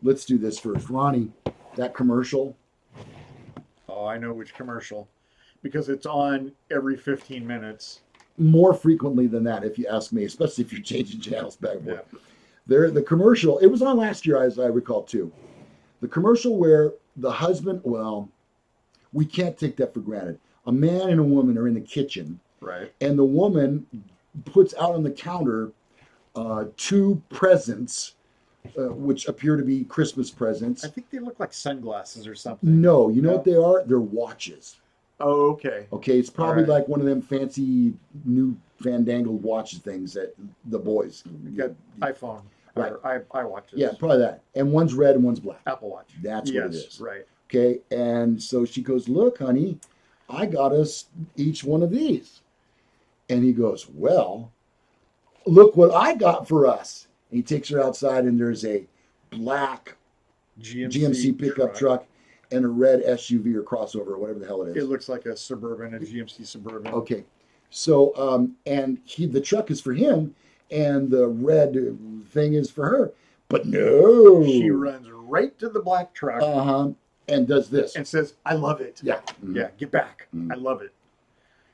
let's do this first. Ronnie, that commercial. Oh, I know which commercial. Because it's on every 15 minutes. More frequently than that, if you ask me, especially if you're changing channels back and forth. Yeah. There, the commercial, it was on last year, as I recall, too. The commercial where the husband, well, we can't take that for granted. A man and a woman are in the kitchen, Right. and the woman puts out on the counter two presents, which appear to be Christmas presents. I think they look like sunglasses or something. No, you know what they are? They're watches. Oh, okay. Okay, it's probably All right. like one of them fancy new fandangled watch things that the boys You got iPhone. Right. Or iWatches. Yeah, probably that. And one's red and one's black. Apple Watch. That's what it is. Right. Okay, and so she goes, "Look, honey, I got us each one of these." And he goes, "Well, look what I got for us." And he takes her outside, and there's a black GMC pickup truck and a red SUV or crossover or whatever the hell it It is. looks like a Suburban, a GMC Suburban. Okay, so and the truck is for him, and the red thing is for her. But no, She runs right to the black truck and does this. and says, "I love it." Yeah. Yeah, get back. Mhm. I love it.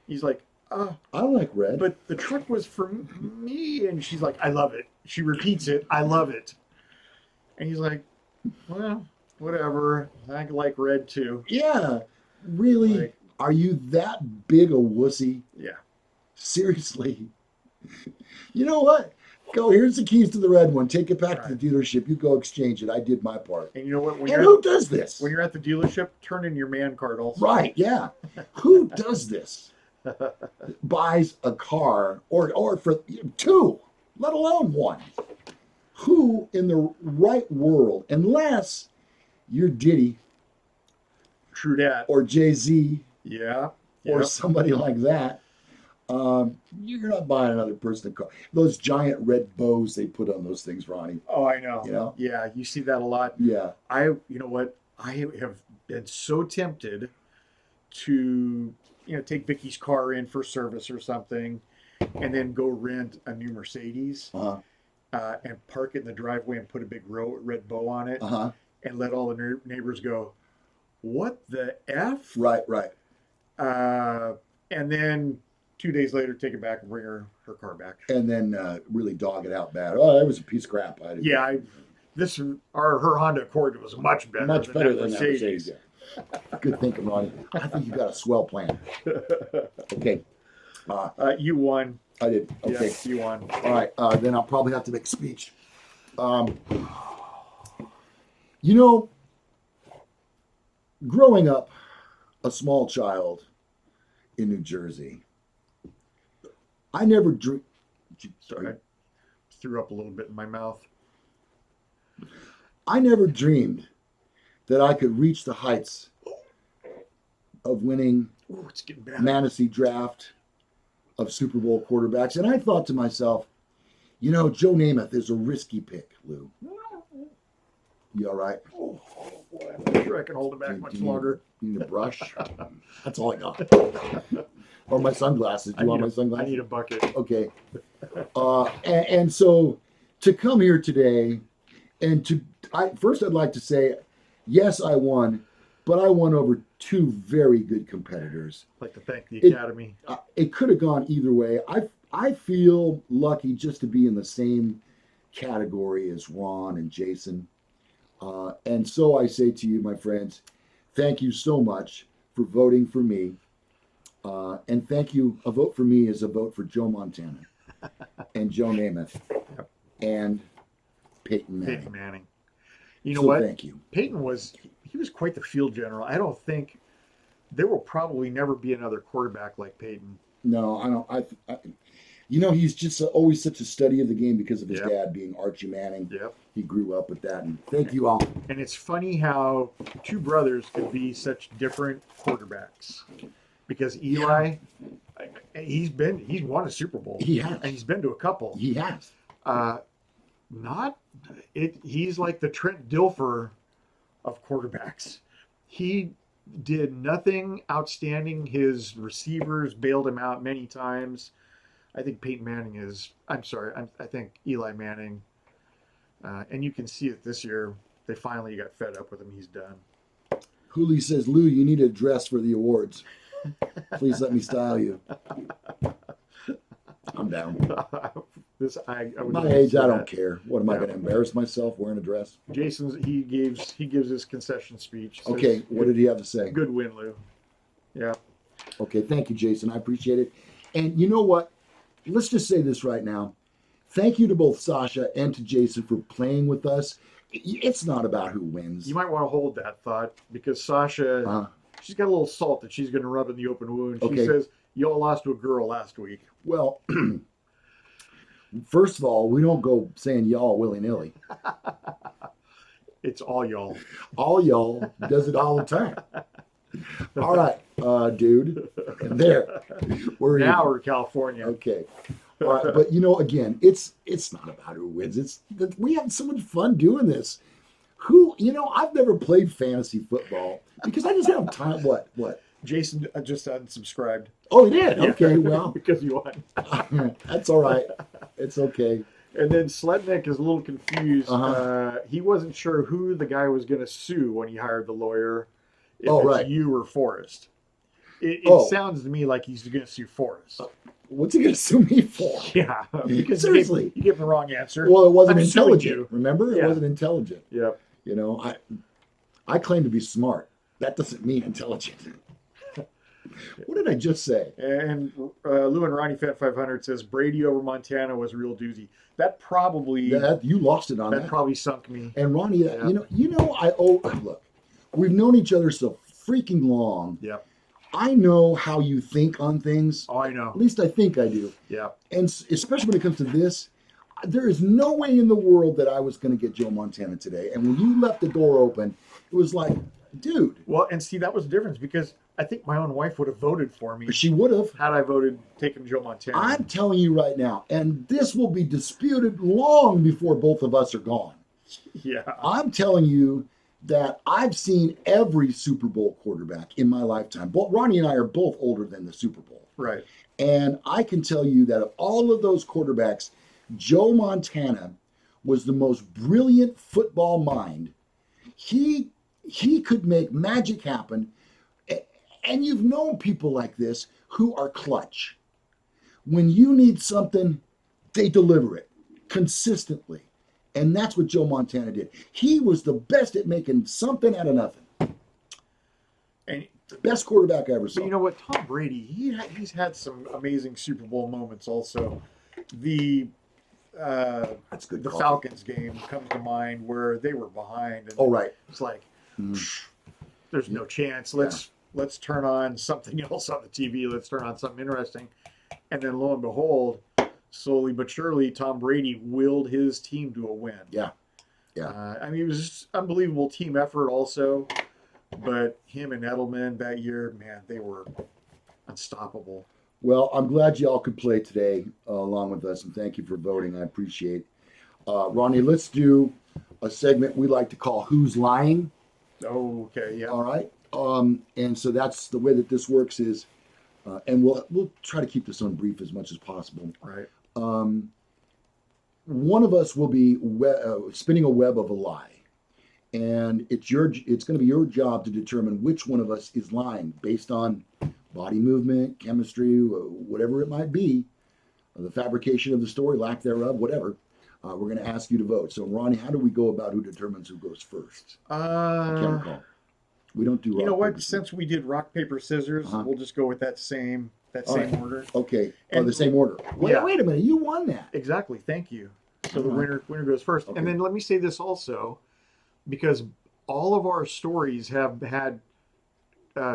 He's like, I don't like red. but the truck was for me. And she's like, "I love it." She repeats it, "I love it." And he's like, "Well, whatever. I like red too." Yeah, really? Like, Are you that big a wussy? yeah. Seriously? You know what? Go, here's the keys to the red one. Take it back to Right. the dealership. You go exchange it. I did my part. And you know what? And who does this? When you're at the dealership, turn in your man card also. Right, yeah. Who does this? Buys a car or for two, let alone one. Who in the right world, unless you're Diddy True dat. or Jay-Z Yeah. or Yep. somebody like that, you're not buying another person a car. Those giant red bows they put on those things, Ronnie. Oh, I know. You know? Yeah, you see that a lot. Yeah. You know what? I have been so tempted to, take Vicky's car in for service or something, and then go rent a new Mercedes Uh-huh. and park it in the driveway and put a big red bow on it, Uh-huh. and let all the neighbors go, "What the f?" Right. And then 2 days later, take it back and bring her car back. And then really dog it out bad. Oh, that was a piece of crap. I didn't. Yeah, her Honda Accord was much better. Much better than that Mercedes. Mercedes. Yeah. Good thinking, Ronnie. I think you got a swell plan. Okay. You won. I did. Okay. Yes, you won. All right. Then I'll probably have to make a speech. Growing up a small child in New Jersey, I never dreamed. Sorry. I threw up a little bit in my mouth. I never dreamed that I could reach the heights of winning Ooh, it's getting bad. fantasy draft of Super Bowl quarterbacks. And I thought to myself, Joe Namath is a risky pick, Lou. You all right? Oh, boy, I'm not sure I can hold it back much longer. You need a brush? That's all I got. Or my sunglasses. Do you want my I sunglasses? need a bucket. Okay. And so to come here today and first I'd like to say, yes, I won, but I won over two very good competitors. I'd like to thank the Academy. It could have gone either way. I feel lucky just to be in the same category as Ron and Jason. And so I say to you, my friends, thank you so much for voting for me. And thank you. A vote for me is a vote for Joe Montana and Joe Namath Yep. and Peyton Manning. Peyton Manning. You know So what? thank you. Peyton he was quite the field general. I don't think there will probably never be another quarterback like Peyton. No, I don't. He's just always such a study of the game because of his Yep. dad being Archie Manning. Yep. He grew up with that. And thank you all. And it's funny how two brothers could be such different quarterbacks. Because Eli, he's won a Super Bowl. He has. And he's been to a couple. He has. He's like the Trent Dilfer of quarterbacks. He did nothing outstanding. His receivers bailed him out many times. I think Peyton Manning is. I'm sorry. I think Eli Manning. And you can see it this year. They finally got fed up with him. He's done. Hooley says, Lou, you need a dress for the awards. Please let me style you. I'm down. I My age, I don't care. What am I going to embarrass myself wearing a dress? He gives his concession speech. Says, Okay, what did he have to say? Good win, Lou. Yeah. Okay, thank you, Jason. I appreciate it. And you know what? Let's just say this right now. Thank you to both Sasha and to Jason for playing with us. It's not about who wins. You might want to hold that thought because Sasha, she's got a little salt that she's going to rub in the open wound. She says, y'all lost to a girl last week. Well, first of all, we don't go saying y'all willy-nilly. It's all y'all. All y'all does it all the time. All right, dude. There. We're California. Okay. All right, but again, it's not about who wins. We have so much fun doing this. I've never played fantasy football because I just have time. What? Jason just unsubscribed. Oh, he did? Okay, well. Because you won. That's all right. It's okay. And then Slednick is a little confused. He wasn't sure who the guy was going to sue when he hired the lawyer. If it's you or Forrest. It sounds to me like he's going to sue Forrest. What's he going to sue me for? Yeah, because seriously, you gave him the wrong answer. Well, it wasn't intelligent. Remember, it Yeah. wasn't intelligent. Yep. I claim to be smart. That doesn't mean intelligent. What did I just say? And Lou and Ronnie Fat 500 says Brady over Montana was a real doozy. That probably you lost it on that. That probably sunk me. And Ronnie, look, we've known each other so freaking long. Yep. I know how you think on things. Oh, I know. At least I think I do. Yeah. And especially when it comes to this, there is no way in the world that I was going to get Joe Montana today. And when you left the door open, it was like, dude. Well, and see, that was the difference because I think my own wife would have voted for me. She would have. Had I voted taking Joe Montana. I'm telling you right now, and this will be disputed long before both of us are gone. Yeah. I'm telling you that I've seen every Super Bowl quarterback in my lifetime. Both Ronnie and I are both older than the Super Bowl. Right. And I can tell you that of all of those quarterbacks, Joe Montana was the most brilliant football mind. He could make magic happen. And you've known people like this who are clutch. When you need something, they deliver it consistently. And that's what Joe Montana did. He was the best at making something out of nothing. And the best quarterback I ever saw. But you know what? Tom Brady, he's had some amazing Super Bowl moments also. That's good. The Falcons game comes to mind where they were behind. And right. It's like, there's no chance. Let's turn on something else on the TV. Let's turn on something interesting. And then lo and behold, slowly but surely, Tom Brady willed his team to a win. Yeah. It was just unbelievable team effort also. But him and Edelman that year, man, they were unstoppable. Well, I'm glad y'all could play today along with us, and thank you for voting. I appreciate it. Ronnie, let's do a segment we like to call Who's Lying? Okay, yeah. All right. And so that's the way that this works is, and we'll try to keep this on brief as much as possible. Right. One of us will be spinning a web of a lie. And it's going to be your job to determine which one of us is lying based on body movement, chemistry, whatever it might be, the fabrication of the story, lack thereof, whatever. We're going to ask you to vote. So, Ronnie, how do we go about who determines who goes first? I can't recall. We don't do You know rock, what? paper, scissors. Since we did rock, paper, scissors, Uh-huh. we'll just go with that All right. same order. Okay. Oh, And the same order. Wait, yeah, wait a minute. You won that. exactly. Thank you. So All the right. winner goes first. And Okay. then let me say this also, because all of our stories have had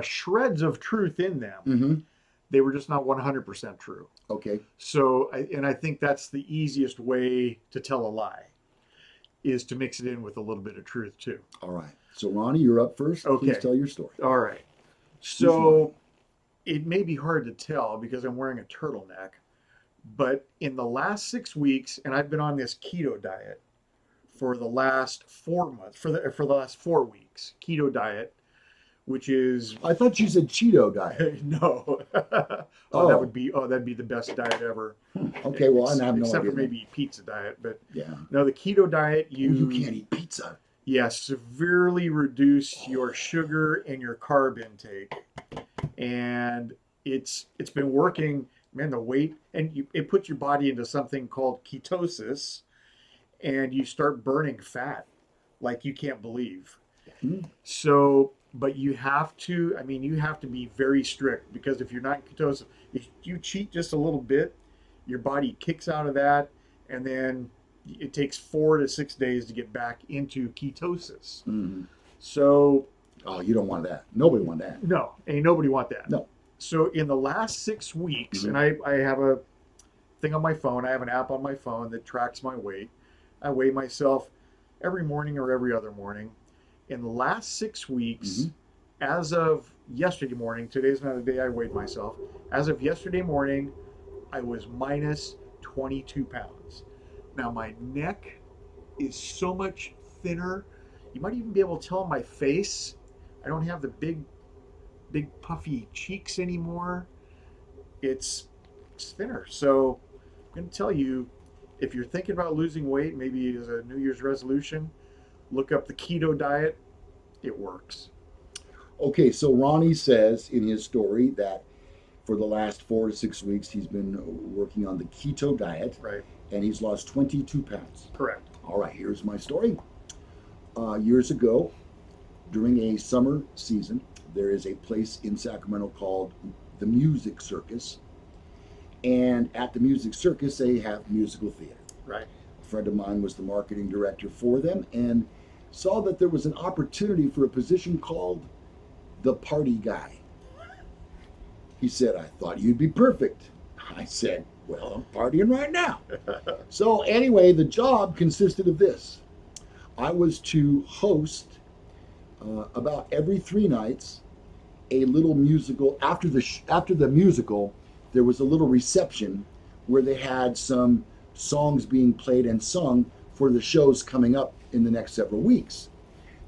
shreds of truth in them. Mm-hmm. They were just not 100% true. Okay. So, and I think that's the easiest way to tell a lie is to mix it in with a little bit of truth too. All right. So, Ronnie, you're up first. Please Okay. tell your story. All right. Who's Ronnie? So it may be hard to tell because I'm wearing a turtleneck, but in the last 6 weeks, and I've been on this keto diet for the last 4 months, for the last 4 weeks, keto diet, which is I thought you said Cheeto diet. no, Oh. that'd be the best diet ever. Okay. Well, I have no Except idea for then. maybe pizza diet, but Yeah. no, the keto diet Oh, you can't eat pizza. severely reduce your sugar and your carb intake, and it's been working. Man, the weight and it puts your body into something called ketosis, and you start burning fat like you can't believe. Hmm. So, but you have to, I mean, you have to be very strict because if you're not in ketosis, if you cheat just a little bit, your body kicks out of that, and then it takes 4 to 6 days to get back into ketosis. Mm-hmm. So, Oh, you don't want that. Nobody want that. no, ain't nobody want that. No. So, in the last 6 weeks, Mm-hmm. and I have a thing on my phone, I have an app on my phone that tracks my weight. I weigh myself every morning or every other morning. In the last 6 weeks, Mm-hmm. as of yesterday morning, today's not the day I weighed myself. As of yesterday morning, I was minus 22 pounds. Now my neck is so much thinner. You might even be able to tell my face. I don't have the big puffy cheeks anymore. It's thinner. So I'm going to tell you, if you're thinking about losing weight, maybe as a New Year's resolution, look up the keto diet. It works. Okay. So Ronnie says in his story that for the last 4 to 6 weeks he's been working on the keto diet, Right. and he's lost 22 pounds. Correct. All right. Here's my story. Years ago, during a summer season, there is a place in Sacramento called the Music Circus. And at the Music Circus, they have musical theater. Right. A friend of mine was the marketing director for them and saw that there was an opportunity for a position called the party guy. He said, I thought you'd be perfect. I said, well, I'm partying right now. So, anyway, the job consisted of this. I was to host about every 3 nights a little musical. After the musical, there was a little reception where they had some songs being played and sung for the shows coming up in the next several weeks,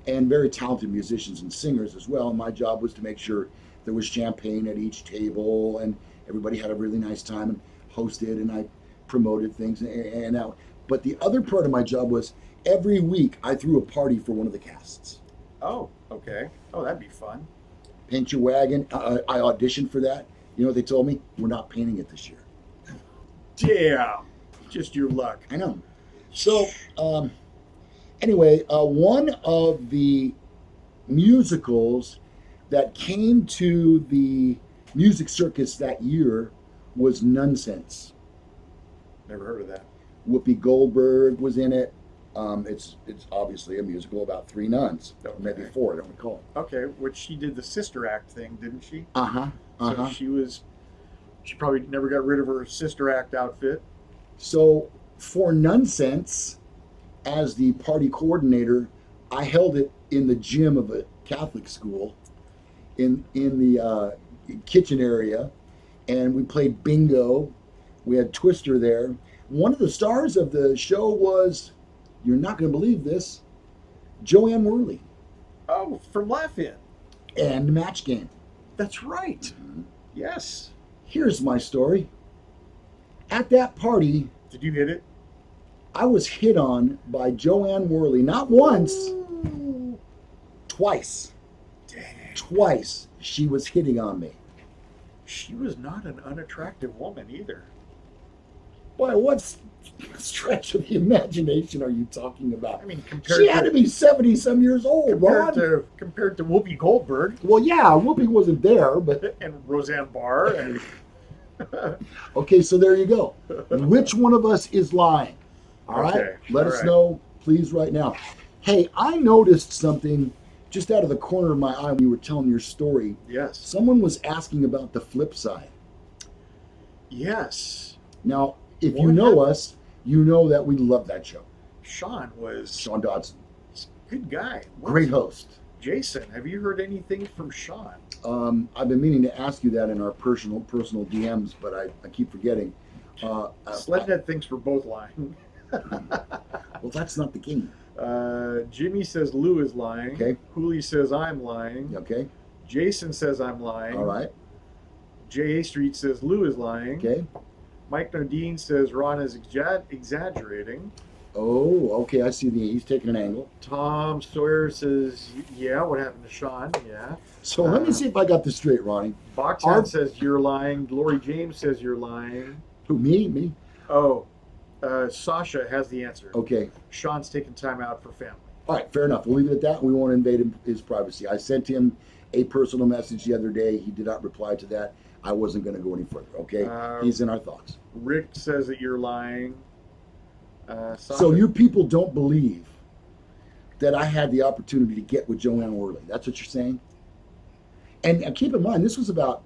and very talented musicians and singers as well. And my job was to make sure there was champagne at each table and everybody had a really nice time and hosted, and I promoted things and out. But the other part of my job was every week I threw a party for one of the casts. Oh, okay. Oh, that'd be fun. Paint Your Wagon. I auditioned for that. You know what they told me? We're not painting it this year. Damn. Just your luck. I know. So, anyway, one of the musicals that came to the music circus that year was Nonsense. Never heard of that. Whoopi Goldberg was in it. It's obviously a musical about three nuns, or maybe Okay. four. I don't recall. Okay, which she did the sister act thing, didn't she? Uh huh. Uh huh. So she probably never got rid of her sister act outfit. So for Nonsense, as the party coordinator, I held it in the gym of a Catholic school, in the kitchen area, and we played bingo. We had Twister there. One of the stars of the show was, you're not going to believe this, Joanne Worley Oh, from Laugh In. and Match Game. That's right. Yes. Here's my story. At that party, Did you hit it? I was hit on by Joanne Worley, not once, Ooh. twice. Dang. Twice she was hitting on me. She was not an unattractive woman either. Why, what stretch of the imagination are you talking about? I mean, She had to be 70 some years old, Ron. compared to Whoopi Goldberg Well, yeah, Whoopi wasn't there, but and Roseanne Barr and okay, so there you go. Which one of us is lying? All right, okay, let all us right. know, please, right now. Hey, I noticed something just out of the corner of my eye when you were telling your story. Yes, Someone was asking about the flip side. yes. Now, if you What know happened? us, you know that we love that show. Sean was Sean Dodson, a good guy. great host. Jason, have you heard anything from Sean? I've been meaning to ask you that in our personal DMs, but I keep forgetting. Sledhead thinks we're both lying. Well, that's not the game. Jimmy says Lou is lying. Okay. Hooli says I'm lying. Okay. Jason says I'm lying. All right. J.A. Street says Lou is lying. Okay. Mike Nardine says Ron is exaggerating. Oh, okay. I see he's taking an angle. Tom Sawyer says, yeah, what happened to Sean? Yeah. So let me see if I got this straight, Ronnie. Boxhound says you're lying. Lori James says you're lying. Who, me? Me? Oh, Sasha has the answer. Okay. Sean's taking time out for family. All right, fair enough. We'll leave it at that. We won't invade his privacy. I sent him a personal message the other day. He did not reply to that. I wasn't going to go any further, okay? He's in our thoughts. Rick says that you're lying. Sasha, So you people don't believe that I had the opportunity to get with Joanne Worley. That's what you're saying? And keep in mind, this was about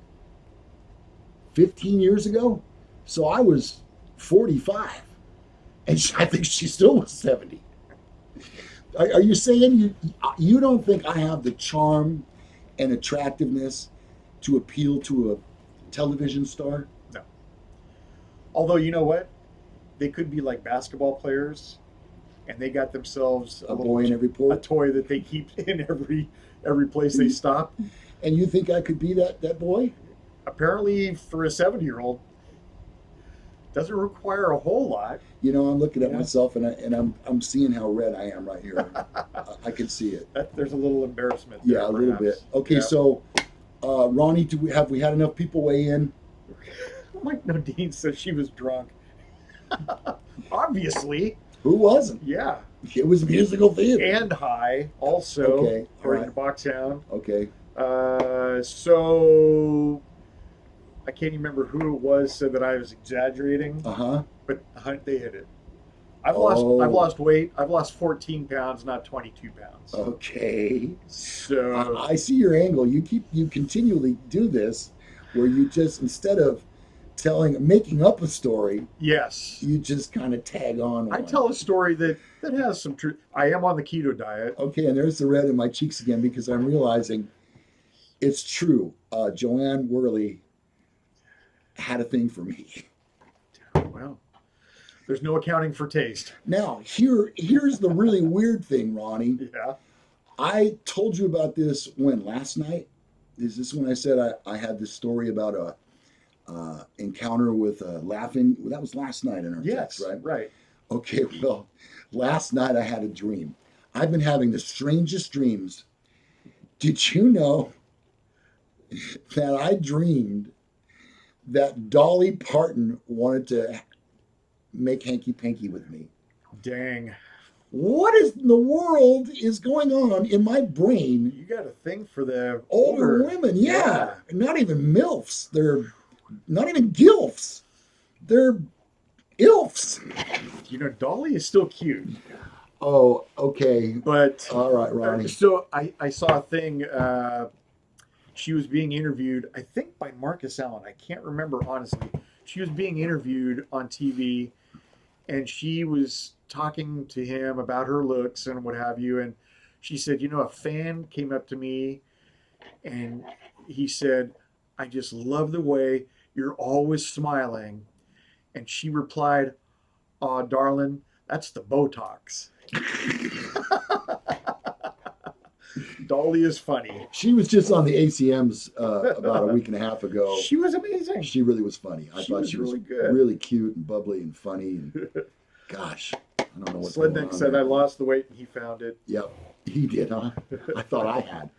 15 years ago. So I was 45. And I think she still was 70. Are you saying you don't think I have the charm and attractiveness to appeal to a television star? No. Although, you know what? They could be like basketball players, and they got themselves A boy in every port? a toy that they keep in every place they stop. And you think I could be that boy? Apparently, for a 70-year-old, doesn't require a whole lot. You know, I'm looking at Yeah. myself and I'm seeing how red I am right here. I can see it. There's a little embarrassment there. Yeah, a little perhaps. bit. Okay, Yeah. so Ronnie, have we had enough people weigh in? Mike Nodine says she was drunk. Obviously, Who wasn't? yeah. It was musical theater. And high, also, Okay, according alright. to Boxhound. Okay. So I can't even remember who it was said that I was exaggerating, Uh-huh. but they hit it. I've Oh. lost weight. I've lost 14 pounds, not 22 pounds. Okay. So I see your angle. You continually do this where you just, instead of making up a story, yes, you just kind of tag on I one. tell a story that has some truth. I am on the keto diet. Okay, and there's the red in my cheeks again because I'm realizing it's true. Joanne Worley had a thing for me. Well, there's no accounting for taste. Now, here's the really weird thing, Ronnie. Yeah. I told you about this last night? Is this when I said I had this story about a encounter with laughing? Well, that was last night in our Yes. text, right? Right. Okay, well, last night I had a dream. I've been having the strangest dreams. Did you know that I dreamed that Dolly Parton wanted to make hanky panky with me? Dang. What in the world is going on in my brain? You got a thing for the Older women, yeah. Not even MILFs. They're not even GILFs. They're ILFs. You know, Dolly is still cute, Oh, okay. but All right, Ronnie. so I saw a thing. She was being interviewed, I think, by Marcus Allen. I can't remember honestly. She was being interviewed on TV, and she was talking to him about her looks and what have you. And she said, you know, a fan came up to me, and he said, I just love the way you're always smiling. And she replied, "Aw, darling, that's the Botox." Dolly is funny. She was just on the ACMs about a week and a half ago. She was amazing. She really was funny. I She thought was she was really good. really cute and bubbly and funny. And gosh, I don't know what's going Slednick on said there. I lost the weight and he found it. Yep, he did, huh? I thought I had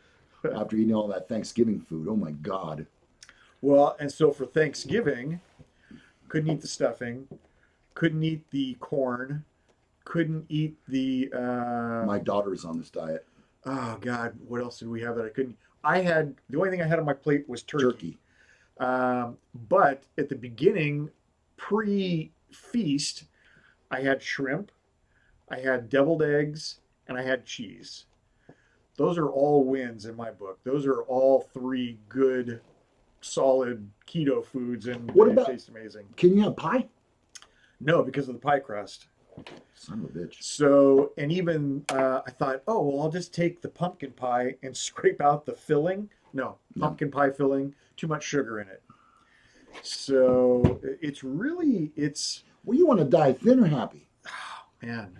after eating all that Thanksgiving food. Oh my God. Well, and so for Thanksgiving, couldn't eat the stuffing. couldn't eat the corn, couldn't eat the My daughter's on this diet. oh God, what else did we have that I couldn't? I had the only thing I had on my plate was turkey. Turkey. But at the beginning, pre-feast, I had shrimp, I had deviled eggs, and I had cheese. Those are all wins in my book. Those are all three good, solid keto foods, and What they about, taste amazing. can you have pie? No, because of the pie crust. Son of a bitch. So, and even I thought, oh, well, I'll just take the pumpkin pie and scrape out the filling. No, No. pumpkin pie filling, too much sugar in it. So it's really, it's, Well, you want to die thin or happy? man,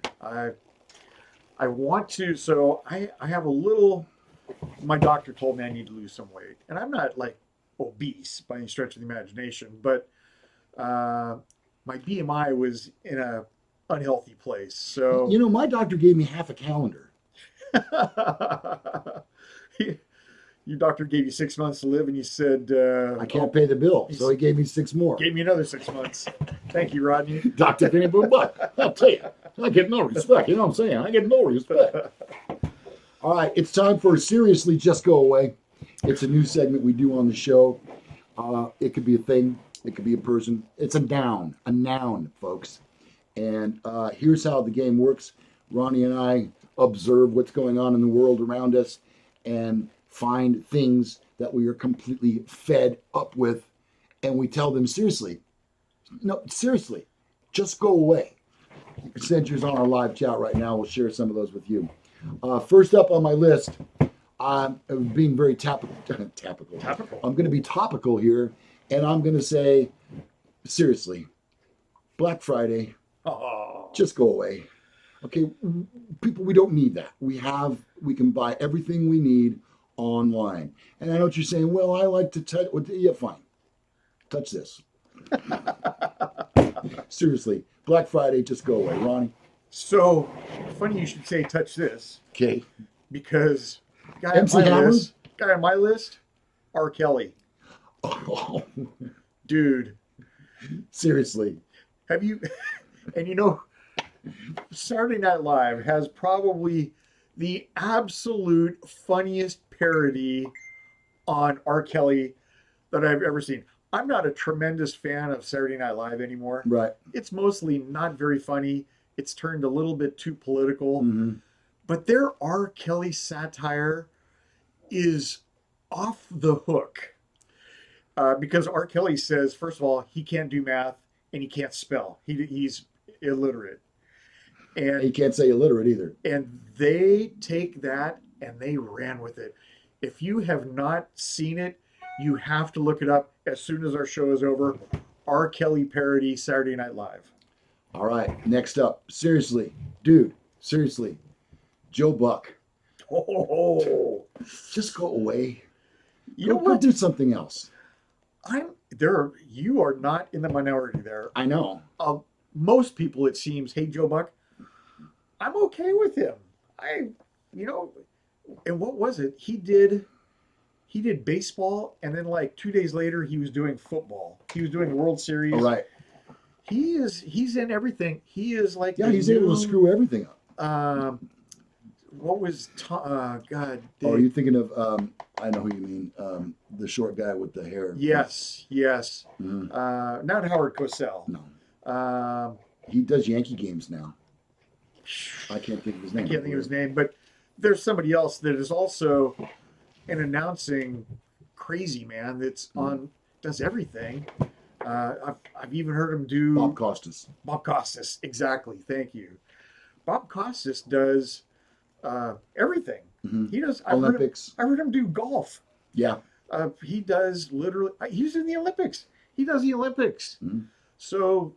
I want to, so I have a little, my doctor told me I need to lose some weight. And I'm not like obese by any stretch of the imagination, but my BMI was in a unhealthy place. So You know, my doctor gave me half a calendar. your doctor gave you 6 months to live, and you said, I can't pay the bill, so he gave me 6 more. Gave me another 6 months. Thank you, Rodney. Dr. Finny Boom Butt. I'll tell you, I get no respect. You know what I'm saying? I get no respect. All right, it's time for Seriously Just Go Away. It's a new segment we do on the show. It could be a thing. It could be a person. It's a noun, folks. And here's how the game works. Ronnie and I observe what's going on in the world around us and find things that we are completely fed up with. And we tell them seriously, no, seriously, just go away. You can send yours on our live chat right now. We'll share some of those with you. First up on my list, I'm being very topical. I'm going to be topical here. And I'm going to say, seriously, Black Friday, just go away. Okay, people, we don't need that. We can buy everything we need online. And I know what you're saying. Well, I like to touch. Yeah, fine. Touch this. Seriously, Black Friday, just go away. Ronnie? So funny you should say touch this, Okay. because MC Hammer? guy on my list, R. Kelly. Oh, Dude, seriously. have you, and you know, Saturday Night Live has probably the absolute funniest parody on R. Kelly that I've ever seen. I'm not a tremendous fan of Saturday Night Live anymore. Right. It's mostly not very funny. It's turned a little bit too political. Mm-hmm. But their R. Kelly satire is off the hook. Because R. Kelly says, first of all, he can't do math and he can't spell. He's illiterate. And He can't say illiterate either. and they take that and they ran with it. If you have not seen it, you have to look it up as soon as our show is over. R. Kelly parody Saturday Night Live. All right, next up. Seriously, dude, seriously. Joe Buck, Oh, just go away. you know Go what? do something else. You are not in the minority there. I know. Most people, it seems, hate Joe Buck. I'm okay with him. And what was it? He did baseball, and then like 2 days later, he was doing football. He was doing the World Series. All right. He's in everything. He is like Yeah, he's able to screw everything up. What was God? Oh, are you thinking of? I know who you mean. The short guy with the hair. Yes. Mhm. Not Howard Cosell. No. He does Yankee games now. I can't think of his name. I can't think of his name, but there's somebody else that is also an announcing crazy man that's does everything. I've even heard him do Bob Costas. Bob Costas, exactly. Thank you. Bob Costas does everything. Mhm. He does Olympics. I heard him do golf. Yeah. He does literally. He's in the Olympics. He does the Olympics. Mhm. So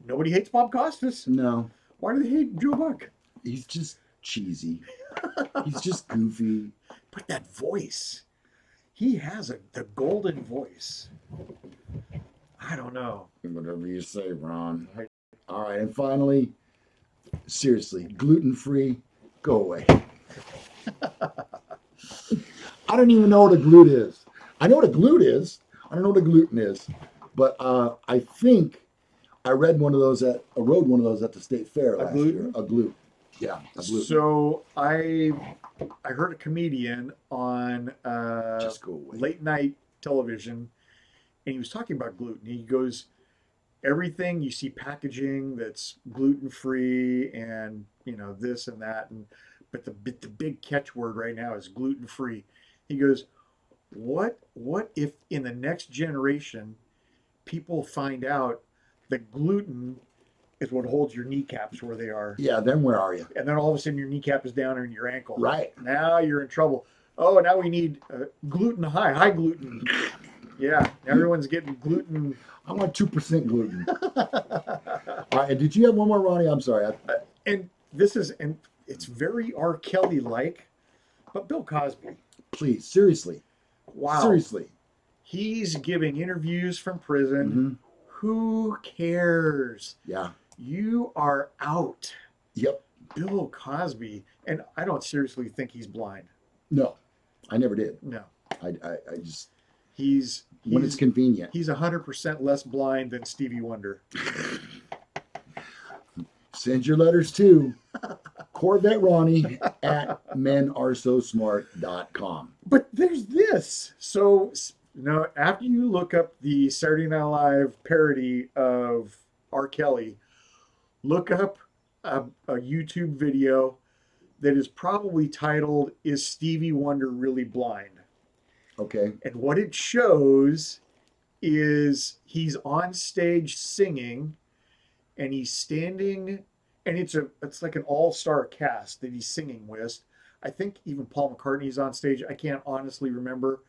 nobody hates Bob Costas. No, Why do they hate Joe Buck? he's just cheesy. He's just goofy. But that voice, he has the golden voice. I don't know. Whatever you say, Ron. All right, and finally, seriously, gluten-free, go away. I don't even know what a glute is. I know what a glute is. I don't know what a gluten is. But I think I rode one of those at the state fair A last year. gluten? A glute. Yeah, a glute. So I heard a comedian on Just go away. late night television, and he was talking about gluten. He goes, everything you see packaging that's gluten free, and this and that, and but the big catchword right now is gluten free. He goes, what if in the next generation people find out that gluten is what holds your kneecaps where they are, Yeah, then where are you? and then all of a sudden your kneecap is down in your ankle. Right. Now you're in trouble. Oh, now we need gluten high gluten. Yeah, everyone's getting gluten. I want 2% gluten. All right, and did you have one more, Ronnie? I'm sorry. And it's very R. Kelly like, but Bill Cosby. Please, seriously. Wow. Seriously. He's giving interviews from prison. Mm-hmm. Who cares? Yeah. You are out. Yep. Bill Cosby. And I don't seriously think he's blind. No, I never did. No. I just, He's when it's convenient. He's 100% less blind than Stevie Wonder. Send your letters to Corvette Ronnie at menaresosmart.com. But there's this. So, after you look up the Saturday Night Live parody of R. Kelly, look up a YouTube video that is probably titled, "Is Stevie Wonder Really Blind?" Okay. And what it shows is he's on stage singing, and he's standing, and it's like an all-star cast that he's singing with. I think even Paul McCartney's on stage. I can't honestly remember.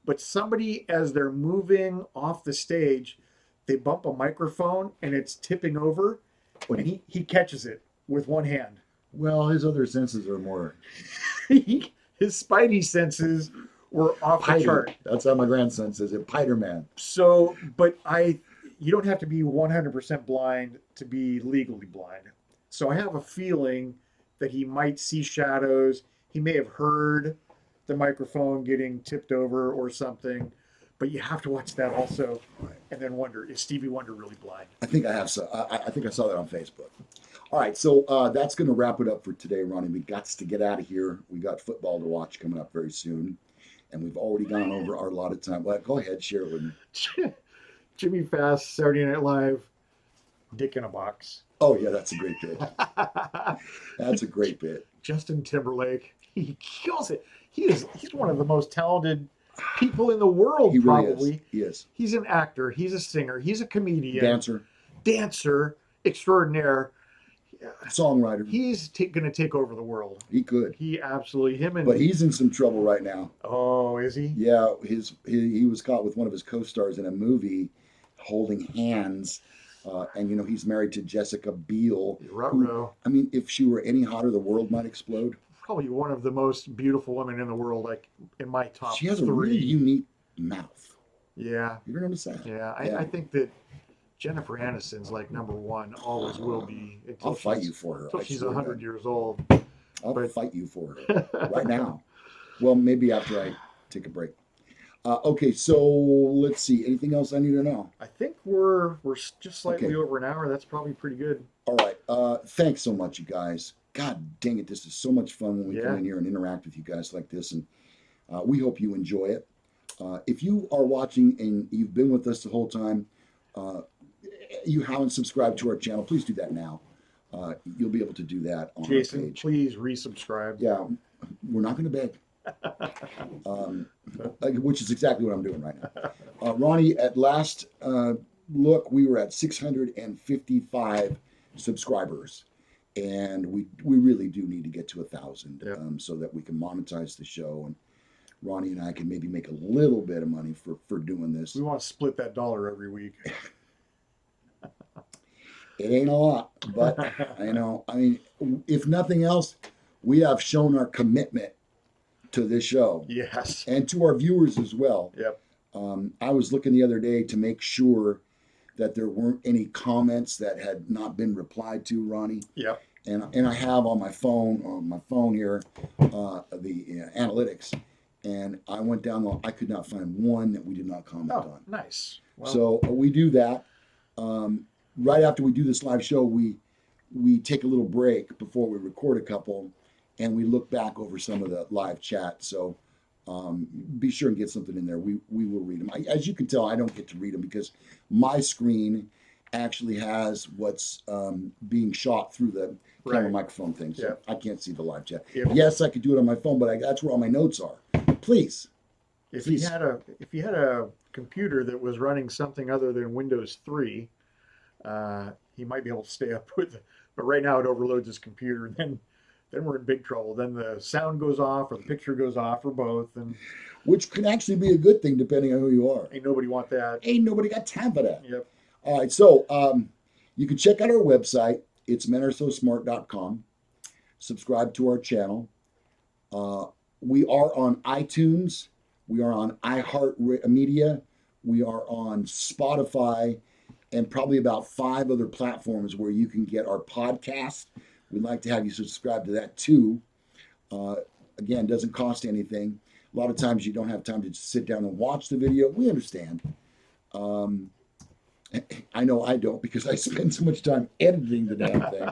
But somebody, as they're moving off the stage, they bump a microphone and it's tipping over, and he catches it with one hand. Well, his other senses are more. His spidey senses were off the chart. That's how my grandson says it. Piter man. So, but you don't have to be 100% blind to be legally blind. So I have a feeling that he might see shadows. He may have heard the microphone getting tipped over or something. But you have to watch that also, and then wonder, is Stevie Wonder really blind? I think I have. So I think I saw that on Facebook. All right, so that's going to wrap it up for today, Ronnie. We got to get out of here. We got football to watch coming up very soon, and we've already gone over our allotted time. Well, go ahead, share it with me. Jimmy Fast, Saturday Night Live, Dick in a Box. Oh yeah, that's a great bit. That's a great bit. Justin Timberlake, he kills it. He's one of the most talented people in the world. He really probably. is. He is. He's an actor. He's a singer. He's a comedian. Dancer Extraordinaire. Songwriter. He's going to take over the world. He could. He absolutely, But he's in some trouble right now. Oh, is he? Yeah, he was caught with one of his co-stars in a movie holding hands. And he's married to Jessica Biel. Who, I mean, if she were any hotter, the world might explode. Probably one of the most beautiful women in the world, like in my top She has 3. a really unique mouth. Yeah. You ever notice that? Yeah. I think that Jennifer Aniston's like number 1, always will be. I'll fight you for her. Until she's 100 years old. I'll fight you for her right now. Well, maybe after I take a break. Okay, so let's see. Anything else I need to know? I think we're just slightly over an hour. That's probably pretty good. All right. Thanks so much, you guys. God dang it, this is so much fun when we come in here and interact with you guys like this, and we hope you enjoy it. If you are watching and you've been with us the whole time, you haven't subscribed to our channel, please do that now. You'll be able to do that on Jason, our page. please resubscribe. Yeah, we're not going to beg. Which is exactly what I'm doing right now. Ronnie, at last look, we were at 655 subscribers, and we really do need to get to 1,000 so that we can monetize the show, and Ronnie and I can maybe make a little bit of money for doing this. We want to split that dollar every week. It ain't a lot, but I mean, if nothing else, we have shown our commitment to this show. Yes. And to our viewers as well. Yep. I was looking the other day to make sure that there weren't any comments that had not been replied to, Ronnie. Yep. And I have on my phone here, the analytics, and I went down. I could not find one that we did not comment on. Nice. Well, so we do that. right after we do this live show, we take a little break before we record a couple, and we look back over some of the live chat. So be sure and get something in there. We will read them. As you can tell, I don't get to read them because my screen actually has what's being shot through the camera Right. microphone thing. So Yeah. I can't see the live chat. If- Yes, I could do it on my phone, but that's where all my notes are. Please. If Please. you had a computer that was running something other than Windows 3, he might be able to stay up with it. But right now it overloads his computer, and then we're in big trouble. Then the sound goes off, or the picture goes off, or both, and Which can actually be a good thing depending on who you are. ain't nobody want that. Ain't nobody got time for that. Yep. All right, so you can check out our website. It's menarесosmart.com. Subscribe to our channel. We are on iTunes. We are on iHeartMedia. We are on Spotify and probably about 5 other platforms where you can get our podcast. We'd like to have you subscribe to that too. Again, doesn't cost anything. A lot of times you don't have time to just sit down and watch the video. We understand. I know I don't because I spend so much time editing the damn thing.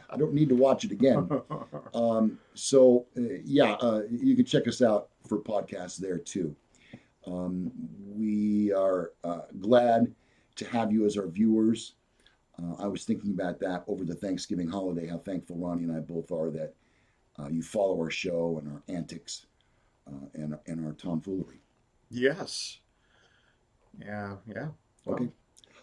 I don't need to watch it again. You can check us out for podcasts there too. We are glad to have you as our viewers. I was thinking about that over the Thanksgiving holiday, how thankful Ronnie and I both are that you follow our show and our antics and our tomfoolery. Yes. Yeah. Well, Okay.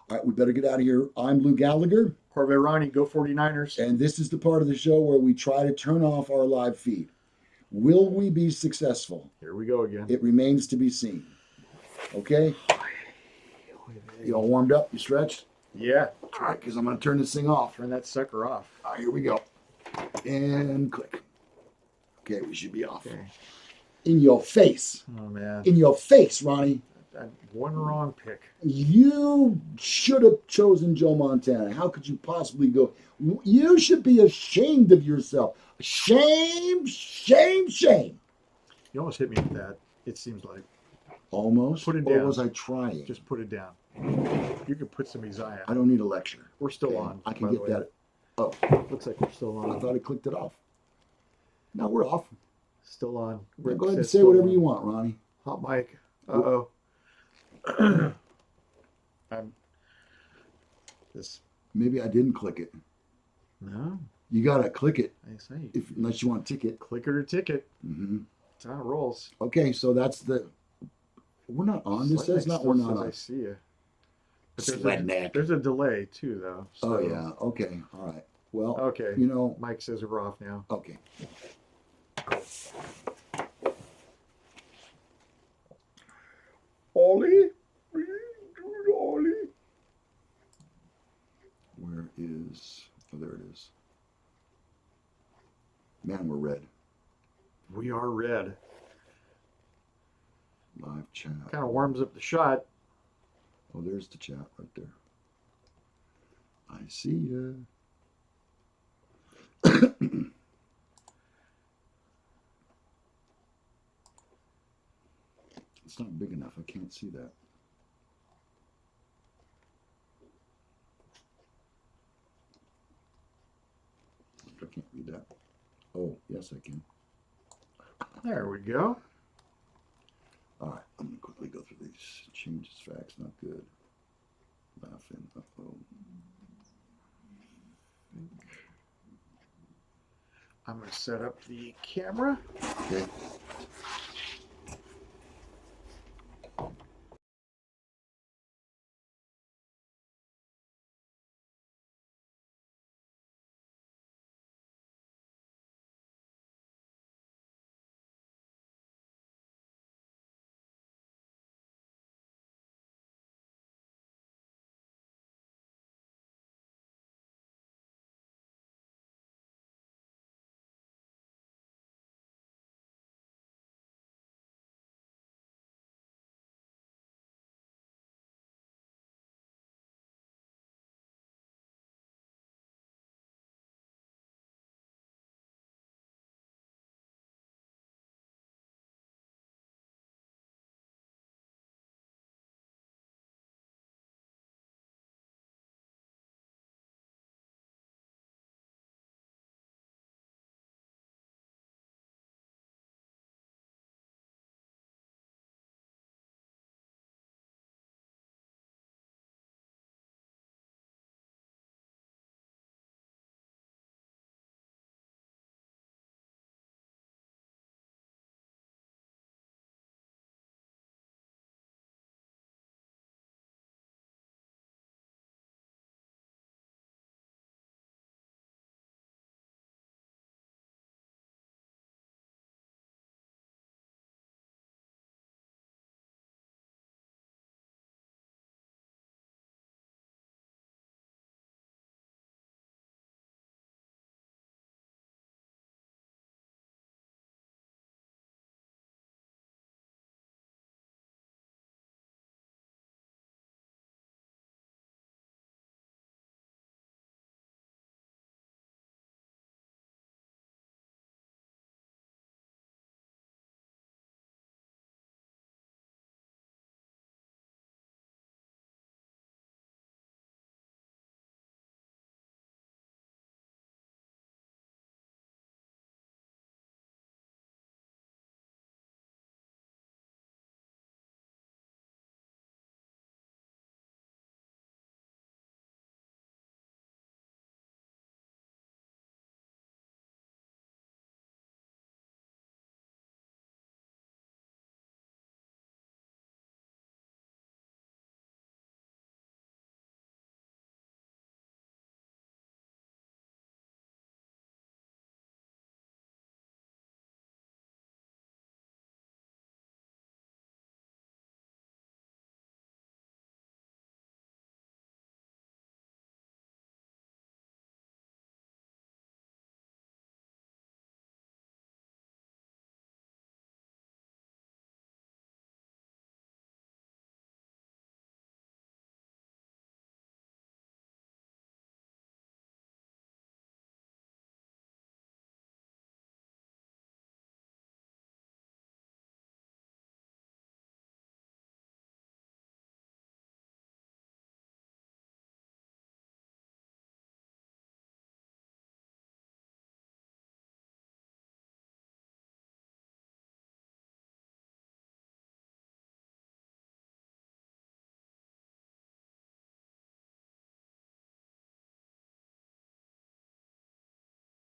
All right, we better get out of here. I'm Lou Gallagher. Corvette Ronnie, go 49ers. And this is the part of the show where we try to turn off our live feed. Will we be successful? Here we go again. It remains to be seen. Okay? You all warmed up? You stretched? Yeah. All right, because I'm going to turn this thing off. Turn that sucker off. All right, here we go. And click. Okay, we should be off. Okay. In your face. Oh, man. In your face, Ronnie. One wrong pick. You should have chosen Joe Montana. How could you possibly go? You should be ashamed of yourself. Shame, shame, shame. You almost hit me with that, it seems like. Almost? Put it Or down. was I trying? Just put it down. You can put some Isaiah. I don't need a lecture. We're still Okay, on. I can by the get way. that. Oh, Looks like we're still I on. thought I clicked it off. Now we're off. Still on. Go Rick ahead and says say still whatever on. you want, Ronnie. Hot mic. Uh-oh. This. Maybe I didn't click it. No, You got to click it I say. unless you want a ticket. Click it or ticket. Mm-hmm. That's how it rolls. Okay, so that's the. We're not on. This says not. We're not I on. see you. But Sledneck. there's a delay too, though. Oh so- yeah. Okay. All right. Well. Okay. You know. Mike says we're off now. Okay. Ollie? Ollie? Where is? Oh, there it is. Man, we're red. We are red. Live chat. Kind of warms up the shot. Oh, there's the chat right there. I see ya. It's not big enough. I can't see that. I can't read that. Oh, yes, I can. There we go. All right, I'm going to quickly go through these. Changes facts, not good. Laughing. Uh-oh. I'm going to set up the camera. Okay.